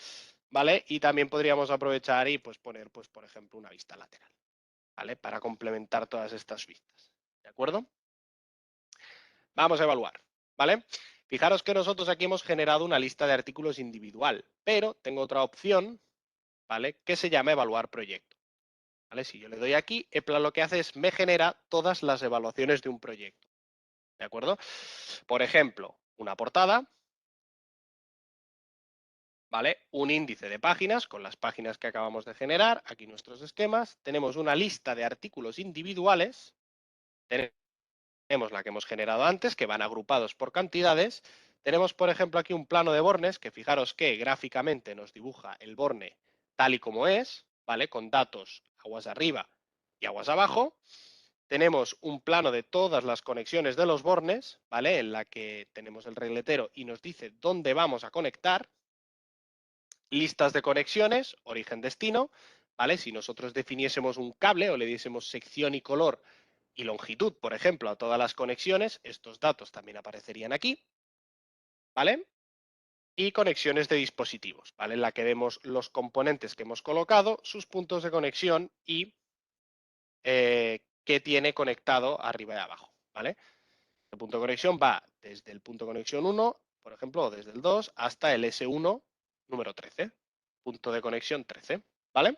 ¿vale? Y también podríamos aprovechar y pues poner, pues, por ejemplo, una vista lateral, ¿vale? Para complementar todas estas vistas, ¿de acuerdo? Vamos a evaluar, ¿vale? Fijaros que nosotros aquí hemos generado una lista de artículos individual, pero tengo otra opción, ¿vale? Que se llama evaluar proyecto, ¿vale? Si yo le doy aquí, Eplan lo que hace es me genera todas las evaluaciones de un proyecto, ¿de acuerdo? Por ejemplo, una portada, ¿vale? Un índice de páginas con las páginas que acabamos de generar, aquí nuestros esquemas, tenemos una lista de artículos individuales, tenemos la que hemos generado antes, que van agrupados por cantidades. Tenemos, por ejemplo, aquí un plano de bornes, que fijaros que gráficamente nos dibuja el borne tal y como es, ¿vale? Con datos aguas arriba y aguas abajo. Tenemos un plano de todas las conexiones de los bornes, ¿vale? En la que tenemos el regletero y nos dice dónde vamos a conectar. Listas de conexiones, origen-destino, ¿vale? Si nosotros definiésemos un cable o le diésemos sección y color y longitud, por ejemplo, a todas las conexiones, estos datos también aparecerían aquí, ¿vale? Y conexiones de dispositivos, ¿vale? En la que vemos los componentes que hemos colocado, sus puntos de conexión y qué tiene conectado arriba y abajo, ¿vale? El punto de conexión va desde el punto de conexión 1, por ejemplo, o desde el 2 hasta el S1 número 13, punto de conexión 13, ¿vale?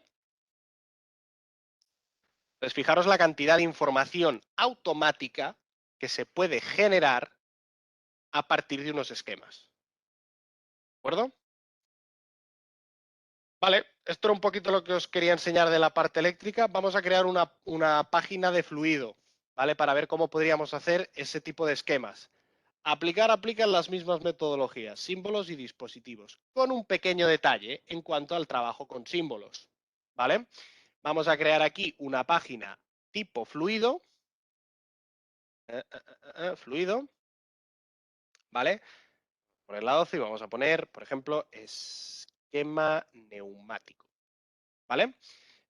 Entonces, fijaros la cantidad de información automática que se puede generar a partir de unos esquemas. ¿De acuerdo? Vale, esto era un poquito lo que os quería enseñar de la parte eléctrica. Vamos a crear una página de fluido, ¿vale? Para ver cómo podríamos hacer ese tipo de esquemas. Aplican las mismas metodologías, símbolos y dispositivos, con un pequeño detalle en cuanto al trabajo con símbolos, ¿vale? Vamos a crear aquí una página tipo fluido, fluido, ¿vale? Por el lado 12 y vamos a poner, por ejemplo, esquema neumático, ¿vale?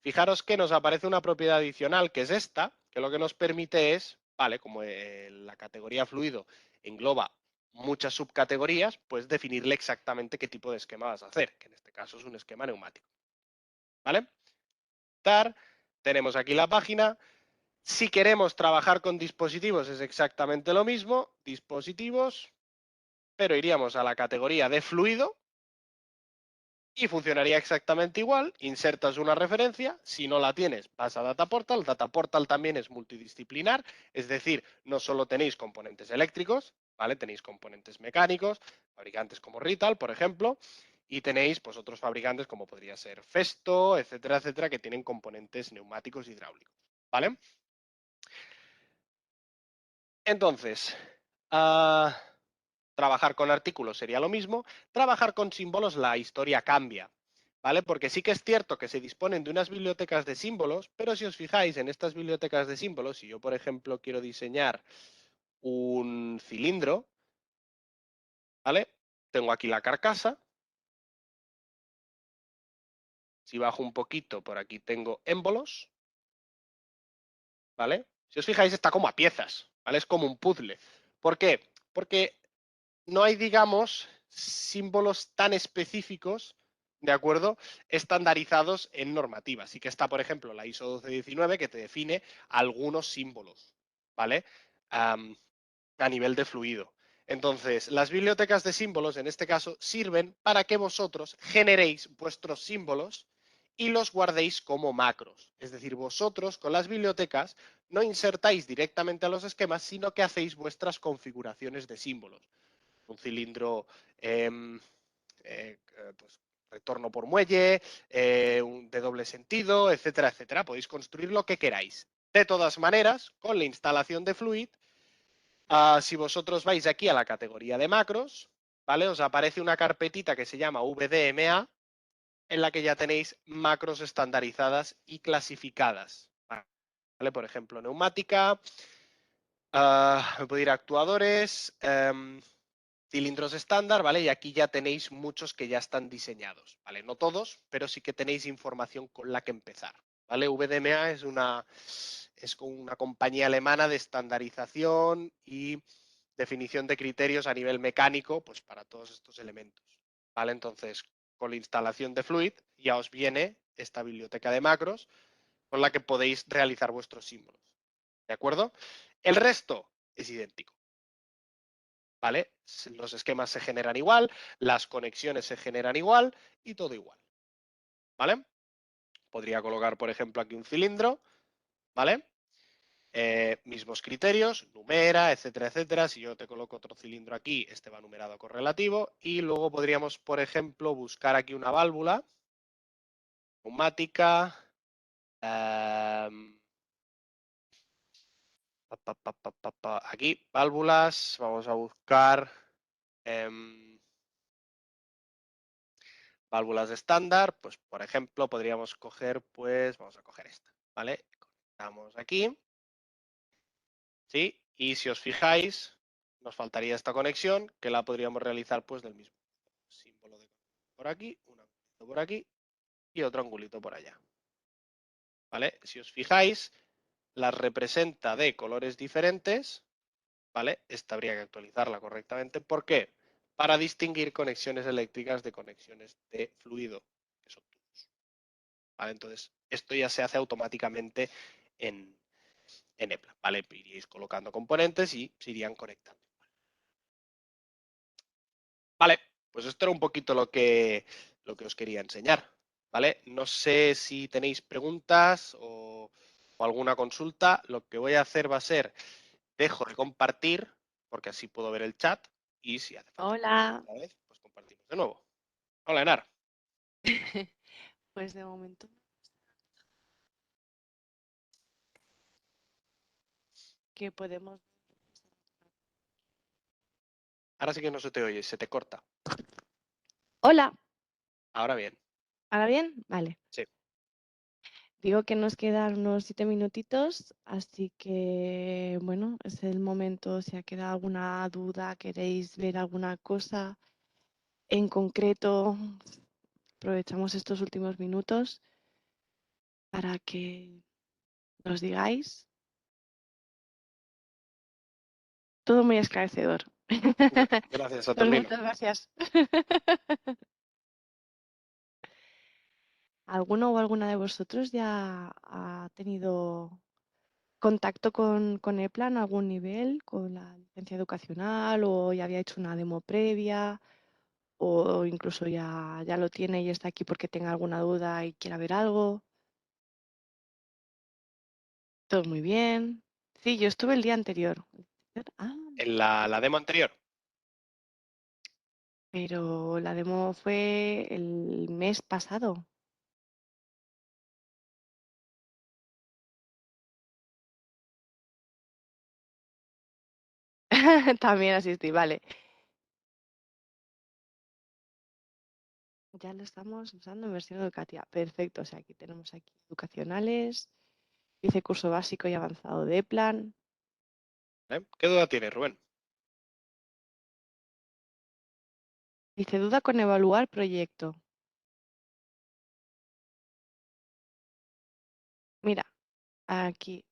Fijaros que nos aparece una propiedad adicional que es esta, que lo que nos permite es, ¿vale? Como la categoría fluido engloba muchas subcategorías, pues definirle exactamente qué tipo de esquema vas a hacer, que en este caso es un esquema neumático, ¿vale? Tenemos aquí la página. Si queremos trabajar con dispositivos es exactamente lo mismo, dispositivos, pero iríamos a la categoría de fluido y funcionaría exactamente igual. Insertas una referencia, si no la tienes vas a Data Portal. Data Portal también es multidisciplinar, es decir, no solo tenéis componentes eléctricos, ¿vale? Tenéis componentes mecánicos, fabricantes como Rital, por ejemplo, y tenéis pues otros fabricantes como podría ser Festo, etcétera, etcétera, que tienen componentes neumáticos hidráulicos, ¿vale? Entonces, trabajar con artículos sería lo mismo, trabajar con símbolos la historia cambia, ¿vale? Porque sí que es cierto que se disponen de unas bibliotecas de símbolos, pero si os fijáis en estas bibliotecas de símbolos, si yo, por ejemplo, quiero diseñar un cilindro, ¿vale? Tengo aquí la carcasa. Si bajo un poquito, por aquí tengo émbolos, ¿vale? Si os fijáis, está como a piezas, ¿vale? Es como un puzzle. ¿Por qué? Porque no hay, digamos, símbolos tan específicos, ¿de acuerdo? Estandarizados en normativa. Sí que está, por ejemplo, la ISO 1219 que te define algunos símbolos, ¿vale? A nivel de fluido. Entonces, las bibliotecas de símbolos, en este caso, sirven para que vosotros generéis vuestros símbolos y los guardéis como macros. Es decir, vosotros con las bibliotecas no insertáis directamente a los esquemas, sino que hacéis vuestras configuraciones de símbolos. Un cilindro pues, retorno por muelle, de doble sentido, etcétera, etcétera. Podéis construir lo que queráis. De todas maneras, con la instalación de Fluid, si vosotros vais aquí a la categoría de macros, ¿vale? Os aparece una carpetita que se llama VDMA, en la que ya tenéis macros estandarizadas y clasificadas, ¿vale? Por ejemplo, neumática, me puedo ir a actuadores, cilindros estándar, ¿vale? Y aquí ya tenéis muchos que ya están diseñados, ¿vale? No todos, pero sí que tenéis información con la que empezar, ¿vale? VDMA es una compañía alemana de estandarización y definición de criterios a nivel mecánico, pues para todos estos elementos, ¿vale? Entonces, con la instalación de Fluid ya os viene esta biblioteca de macros con la que podéis realizar vuestros símbolos, ¿de acuerdo? El resto es idéntico, ¿vale? Los esquemas se generan igual, las conexiones se generan igual y todo igual, ¿vale? Podría colocar, por ejemplo, aquí un cilindro, ¿vale? Mismos criterios, numera, etcétera, etcétera. Si yo te coloco otro cilindro aquí, este va numerado correlativo. Y luego podríamos, por ejemplo, buscar aquí una válvula neumática. Aquí, válvulas. Vamos a buscar válvulas estándar. Pues, por ejemplo, podríamos coger, pues, vamos a coger esta, ¿vale? Conectamos aquí. ¿Sí? Y si os fijáis, nos faltaría esta conexión que la podríamos realizar pues del mismo símbolo de por aquí, un angulito por aquí y otro angulito por allá. ¿Vale? Si os fijáis, las representa de colores diferentes, ¿vale? Esta habría que actualizarla correctamente. ¿Por qué? Para distinguir conexiones eléctricas de conexiones de fluido, que son tubos. ¿Vale? Entonces, esto ya se hace automáticamente en EPLAN, ¿vale? Iríais colocando componentes y se irían conectando. Vale, pues esto era un poquito lo que os quería enseñar, ¿vale? No sé si tenéis preguntas o alguna consulta. Lo que voy a hacer va a ser, dejo de compartir, porque así puedo ver el chat, y si hace falta compartir Hola. otra vez, pues compartimos de nuevo. Hola, Enar. Pues de momento que podemos. Ahora sí que no se te oye, se te corta. Hola, Ahora bien, ¿ahora bien? Vale. sí. Digo que nos quedan unos 7 minutitos, así que bueno, es el momento. Si ha quedado alguna duda, queréis ver alguna cosa en concreto, aprovechamos estos últimos minutos para que nos digáis. Todo muy esclarecedor. Gracias, Pues Saturnino. muchas gracias. ¿Alguno o alguna de vosotros ya ha tenido contacto con EPLAN a algún nivel, con la licencia educacional, o ya había hecho una demo previa, o incluso ya lo tiene y está aquí porque tenga alguna duda y quiera ver algo? Todo muy bien. Sí, yo estuve el día anterior. Ah, En la demo anterior. pero la demo fue el mes pasado. También asistí, vale. Ya lo estamos usando en versión educativa. Perfecto. O sea, aquí tenemos aquí educacionales, dice curso básico y avanzado de plan. ¿Vale? ¿Qué duda tienes, Rubén? Dice duda con evaluar proyecto. Mira, aquí.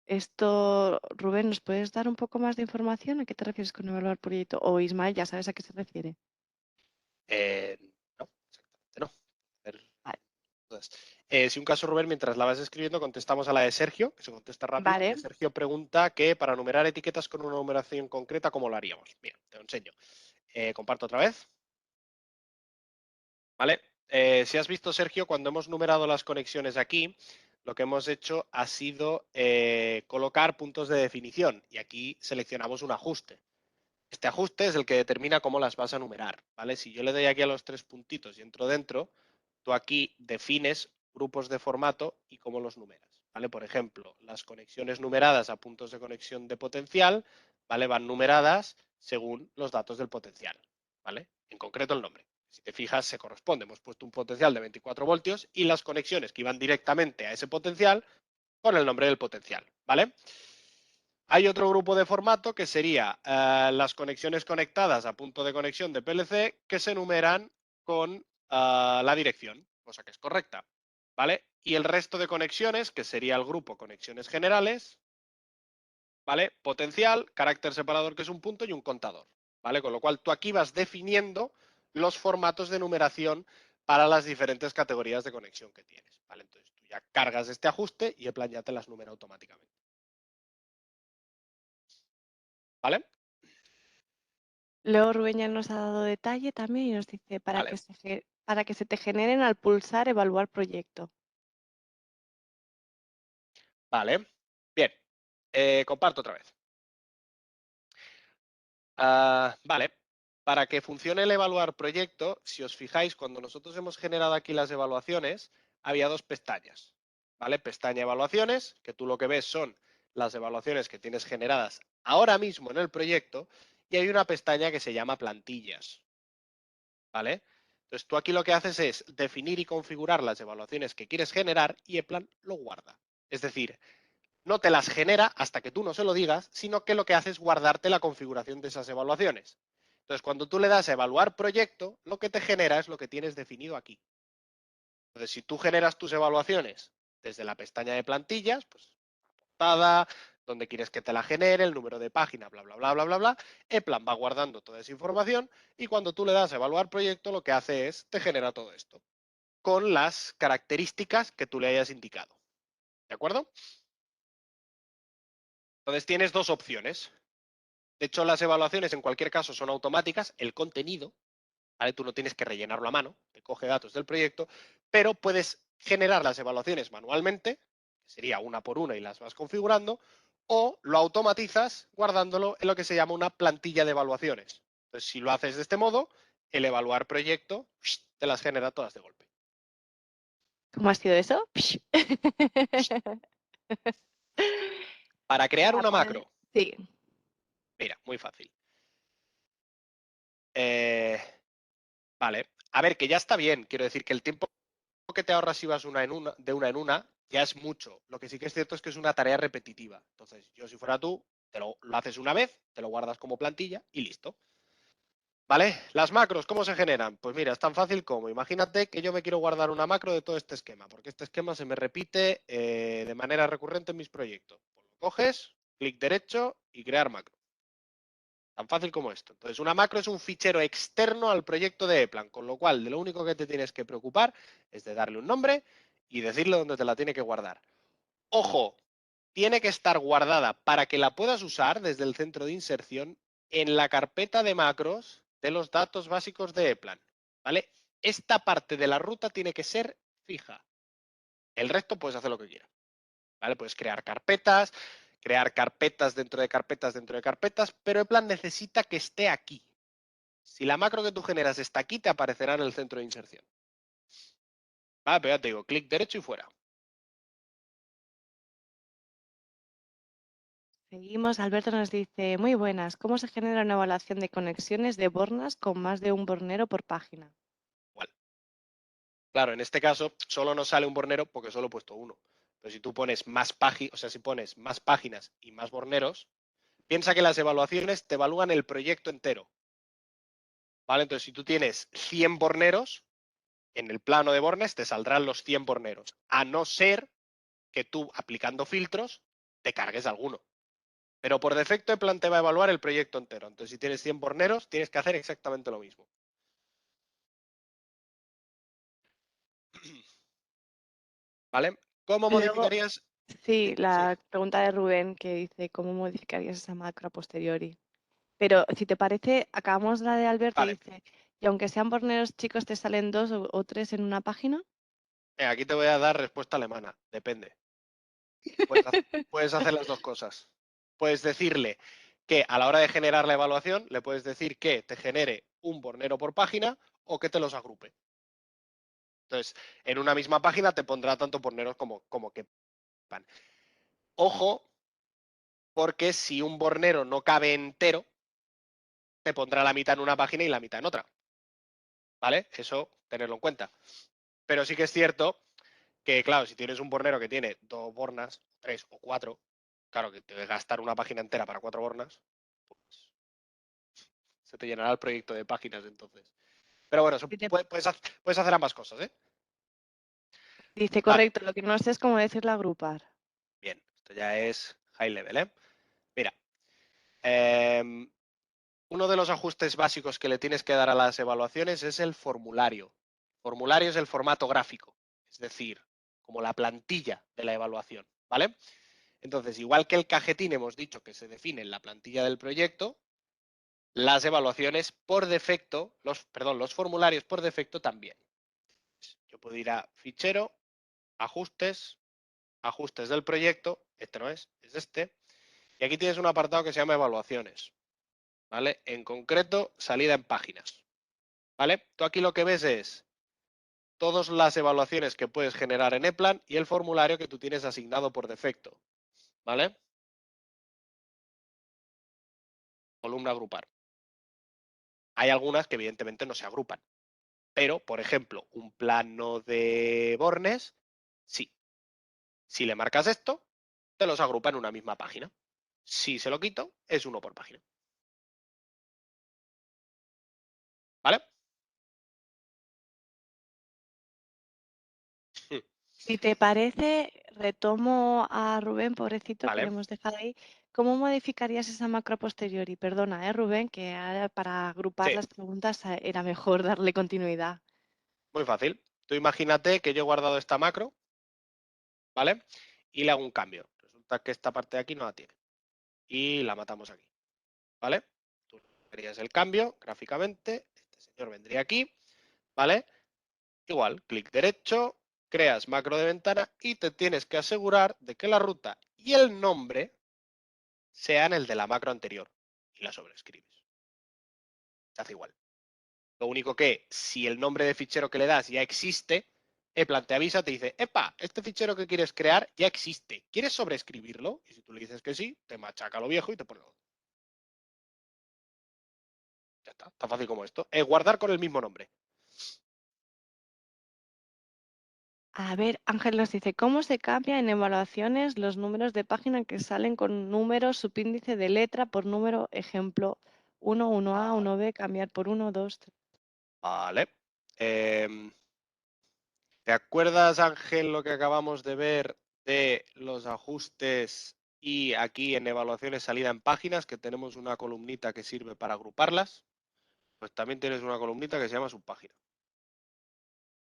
Esto, Rubén, ¿nos puedes dar un poco más de información? ¿A qué te refieres con evaluar proyecto? O Ismael, ya sabes a qué se refiere. Eh, no, exactamente no. A ver, Vale. entonces, si un caso, Rubén, mientras la vas escribiendo, contestamos a la de Sergio, que se contesta rápido, Vale. que Sergio pregunta que para numerar etiquetas con una numeración concreta, ¿cómo lo haríamos? Bien, te lo enseño. Comparto otra vez. ¿Vale? Si has visto, Sergio, cuando hemos numerado las conexiones aquí, lo que hemos hecho ha sido colocar puntos de definición y aquí seleccionamos un ajuste. Este ajuste es el que determina cómo las vas a numerar, ¿vale? Si yo le doy aquí a los tres puntitos y entro dentro, tú aquí defines grupos de formato y cómo los numeras, ¿vale? Por ejemplo, las conexiones numeradas a puntos de conexión de potencial, ¿vale? Van numeradas según los datos del potencial, ¿vale? En concreto el nombre. Si te fijas, se corresponde. Hemos puesto un potencial de 24 voltios y las conexiones que iban directamente a ese potencial con el nombre del potencial, ¿vale? Hay otro grupo de formato que sería las conexiones conectadas a punto de conexión de PLC que se enumeran con la dirección, cosa que es correcta, ¿vale? Y el resto de conexiones, que sería el grupo conexiones generales, ¿vale? Potencial, carácter separador que es un punto y un contador, ¿vale? Con lo cual tú aquí vas definiendo los formatos de numeración para las diferentes categorías de conexión que tienes, ¿vale? Entonces tú ya cargas este ajuste y el plan ya te las numera automáticamente, ¿vale? Luego Rubén ya nos ha dado detalle también y nos dice Vale, para que se te generen al pulsar evaluar proyecto. vale. Bien, comparto otra vez. Vale, para que funcione el evaluar proyecto, si os fijáis, cuando nosotros hemos generado aquí las evaluaciones, había dos pestañas, ¿vale? Pestaña evaluaciones, que tú lo que ves son las evaluaciones que tienes generadas ahora mismo en el proyecto, y hay una pestaña que se llama plantillas, ¿vale? Entonces tú aquí lo que haces es definir y configurar las evaluaciones que quieres generar y el plan lo guarda. Es decir, no te las genera hasta que tú no se lo digas, sino que lo que hace es guardarte la configuración de esas evaluaciones. Entonces, cuando tú le das a evaluar proyecto, lo que te genera es lo que tienes definido aquí. Entonces, si tú generas tus evaluaciones desde la pestaña de plantillas, pues la portada, donde quieres que te la genere, el número de página, bla, bla, bla, bla, bla, bla, Eplan va guardando toda esa información y cuando tú le das a evaluar proyecto, lo que hace es te genera todo esto con las características que tú le hayas indicado. ¿De acuerdo? Entonces tienes dos opciones. De hecho, las evaluaciones en cualquier caso son automáticas, el contenido, ¿vale? Tú no tienes que rellenarlo a mano, te coge datos del proyecto, pero puedes generar las evaluaciones manualmente, que sería una por una y las vas configurando, o lo automatizas guardándolo en lo que se llama una plantilla de evaluaciones. Entonces, si lo haces de este modo, el evaluar proyecto te las genera todas de golpe. ¿Cómo ha sido eso? Para crear Ya una puede. macro, Sí. mira, muy fácil. Eh, vale, a ver, que ya está bien, quiero decir que el tiempo que te ahorras si vas de una en una ya es mucho. Lo que sí que es cierto es que es una tarea repetitiva. Entonces, yo si fuera tú, lo haces una vez, te lo guardas como plantilla y listo. ¿Vale? Las macros, ¿cómo se generan? Pues mira, es tan fácil como, imagínate que yo me quiero guardar una macro de todo este esquema, porque este esquema se me repite de manera recurrente en mis proyectos. Pues lo coges, clic derecho y crear macro. Tan fácil como esto. Entonces, una macro es un fichero externo al proyecto de Eplan, con lo cual de lo único que te tienes que preocupar es de darle un nombre y decirle dónde te la tiene que guardar. Ojo, tiene que estar guardada para que la puedas usar desde el centro de inserción en la carpeta de macros de los datos básicos de Eplan. ¿Vale? Esta parte de la ruta tiene que ser fija. El resto puedes hacer lo que quieras. ¿Vale? Puedes crear carpetas dentro de carpetas dentro de carpetas, pero Eplan necesita que esté aquí. Si la macro que tú generas está aquí, te aparecerá en el centro de inserción. Vale, pero ya te digo, clic derecho y fuera. Seguimos. Alberto nos dice, muy buenas, ¿cómo se genera una evaluación de conexiones de bornas con más de un bornero por página? Igual. Claro, en este caso solo nos sale un bornero porque solo he puesto uno. Pero si tú pones más páginas, o sea, si pones más páginas y más borneros, piensa que las evaluaciones te evalúan el proyecto entero. ¿Vale? Entonces, si tú tienes 100 borneros, en el plano de bornes te saldrán los 100 borneros, a no ser que tú, aplicando filtros, te cargues alguno. Pero por defecto Eplan te va a evaluar el proyecto entero. Entonces, si tienes 100 borneros, tienes que hacer exactamente lo mismo. ¿Vale? ¿Cómo Luego, modificarías? sí, Sí, la pregunta de Rubén que dice, ¿cómo modificarías esa macro a posteriori? Pero si te parece, acabamos la de Alberto y vale. dice, y aunque sean borneros chicos, te salen dos o tres en una página. Aquí te voy a dar respuesta alemana. Depende. Puedes hacer las dos cosas. Puedes decirle que a la hora de generar la evaluación, le puedes decir que te genere un bornero por página o que te los agrupe. Entonces, en una misma página te pondrá tanto borneros como quepan. Ojo, porque si un bornero no cabe entero, te pondrá la mitad en una página y la mitad en otra. ¿Vale? Eso, tenerlo en cuenta. Pero sí que es cierto que, claro, si tienes un bornero que tiene 2 bornas, 3 o 4, claro que te debe gastar una página entera para 4 bornas, pues se te llenará el proyecto de páginas entonces. Pero bueno, Si te- puedes hacer ambas cosas, ¿eh? Dice, Vale, correcto, lo que no sé es cómo decirlo agrupar. bien, esto ya es high level, ¿eh? Mira, eh, uno de los ajustes básicos que le tienes que dar a las evaluaciones es el formulario. Formulario es el formato gráfico, es decir, como la plantilla de la evaluación, ¿vale? Entonces, igual que el cajetín hemos dicho que se define en la plantilla del proyecto, las evaluaciones por defecto, los formularios por defecto también. Yo puedo ir a fichero, ajustes, ajustes del proyecto, este no es este, y aquí tienes un apartado que se llama evaluaciones, ¿vale? En concreto, salida en páginas, ¿vale? Tú aquí lo que ves es todas las evaluaciones que puedes generar en Eplan y el formulario que tú tienes asignado por defecto, ¿vale? Columna agrupar. Hay algunas que evidentemente no se agrupan, pero, por ejemplo, un plano de bornes, sí. Si le marcas esto, te los agrupa en una misma página. Si se lo quito, es uno por página. ¿Vale? Si te parece, retomo a Rubén, pobrecito, que le Vale. hemos dejado ahí. ¿Cómo modificarías esa macro a posteriori? Perdona, Rubén, que ahora para agrupar Sí, las preguntas era mejor darle continuidad. muy fácil. Tú imagínate que yo he guardado esta macro, ¿vale? Y le hago un cambio. Resulta que esta parte de aquí no la tiene. Y la matamos aquí, ¿vale? Tú harías el cambio gráficamente. Este señor vendría aquí, ¿vale? Igual, clic derecho, creas macro de ventana y te tienes que asegurar de que la ruta y el nombre sean el de la macro anterior. Y la sobreescribes. Se hace igual. Lo único que, si el nombre de fichero que le das ya existe, Eplan te avisa, te dice, epa, este fichero que quieres crear ya existe. ¿Quieres sobreescribirlo? Y si tú le dices que sí, te machaca lo viejo y te pone lo otro. Ya está, tan fácil como esto. Guardar con el mismo nombre. A ver, Ángel nos dice, ¿cómo se cambia en evaluaciones los números de página que salen con números, subíndice de letra por número, ejemplo, 1, 1A, Vale. 1B, cambiar por 1, 2, 3? Vale. ¿Te acuerdas, Ángel, lo que acabamos de ver de los ajustes y aquí en evaluaciones salida en páginas, que tenemos una columnita que sirve para agruparlas? Pues también tienes una columnita que se llama subpágina.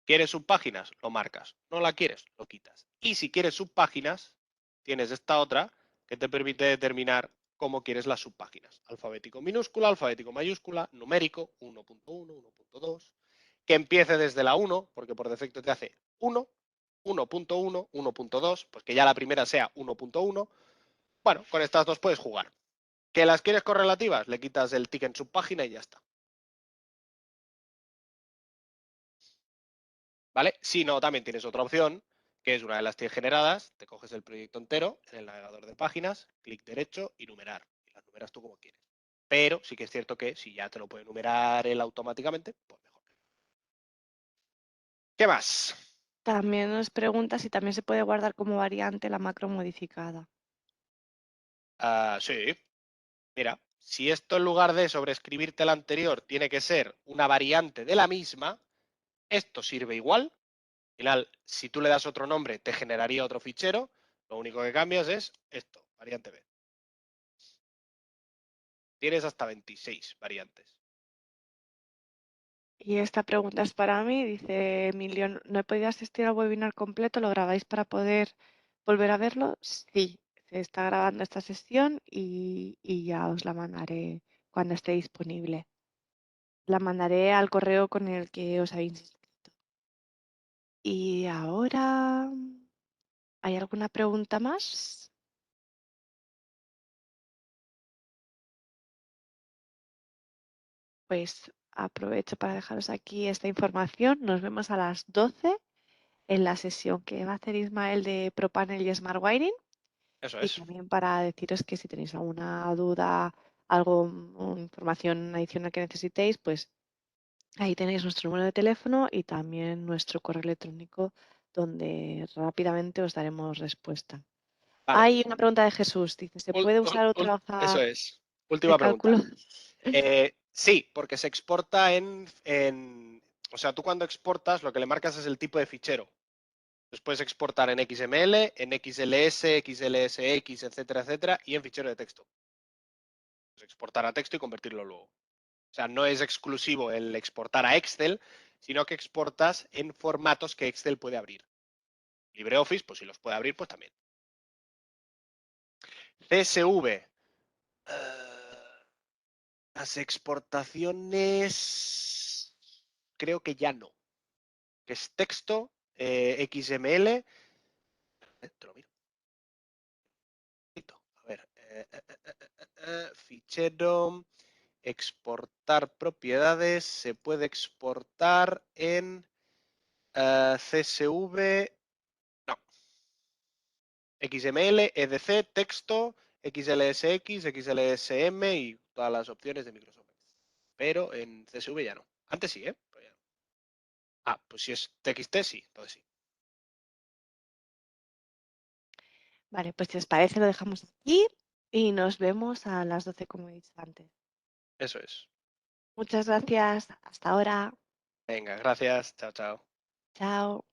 ¿Quieres subpáginas? Lo marcas. ¿No la quieres? Lo quitas. Y si quieres subpáginas, tienes esta otra que te permite determinar cómo quieres las subpáginas. Alfabético minúscula, alfabético mayúscula, numérico, 1.1, 1.2, que empiece desde la 1, porque por defecto te hace 1, 1.1, 1.2, pues que ya la primera sea 1.1. Bueno, con estas dos puedes jugar. ¿Que las quieres correlativas? Le quitas el tick en subpágina y ya está. ¿Vale? Si no, también tienes otra opción, que es una de las 10 generadas, te coges el proyecto entero en el navegador de páginas, clic derecho y numerar. Y las numeras tú como quieres. Pero sí que es cierto que si ya te lo puede numerar él automáticamente, pues mejor. ¿Qué más? También nos pregunta si también se puede guardar como variante la macro modificada. Sí, mira, si esto en lugar de sobreescribirte la anterior tiene que ser una variante de la misma, esto sirve igual. Al final, si tú le das otro nombre, te generaría otro fichero. Lo único que cambias es esto, variante B. Tienes hasta 26 variantes. Y esta pregunta es para mí, dice Emilio, ¿no he podido asistir al webinar completo? ¿Lo grabáis para poder volver a verlo? Sí, se está grabando esta sesión y ya os la mandaré cuando esté disponible. La mandaré al correo con el que os habéis inscrito. Y ahora, ¿hay alguna pregunta más? Pues aprovecho para dejaros aquí esta información. Nos vemos a las 12 en la sesión que va a hacer Ismael de ProPanel y Smart Wiring. Eso Y es. también para deciros que si tenéis alguna duda, algo, información adicional que necesitéis, pues ahí tenéis nuestro número de teléfono y también nuestro correo electrónico donde rápidamente os daremos respuesta. Vale. Hay una pregunta de Jesús, dice, ¿se puede usar otra Eso hoja es. de Última pregunta. cálculo? Sí, porque se exporta o sea, tú cuando exportas lo que le marcas es el tipo de fichero. Los puedes exportar en XML, en XLS, XLSX, etcétera, etcétera, y en fichero de texto. Puedes exportar a texto y convertirlo luego. O sea, no es exclusivo el exportar a Excel, sino que exportas en formatos que Excel puede abrir. LibreOffice, pues si los puede abrir, pues también. CSV. Las exportaciones creo que ya no. Que es texto, XML. Te lo miro. A ver. Fichero. Exportar propiedades. Se puede exportar en CSV. No. XML, EDC, texto, XLSX, XLSM y todas las opciones de Microsoft. Pero en CSV ya no. Antes sí, ¿eh? Pero ya no. Pues si es TXT, sí, entonces sí. Vale, pues si os parece lo dejamos aquí y nos vemos a las 12 como he dicho antes. Eso es. Muchas gracias, hasta ahora, Venga, gracias. Chao, chao. chao.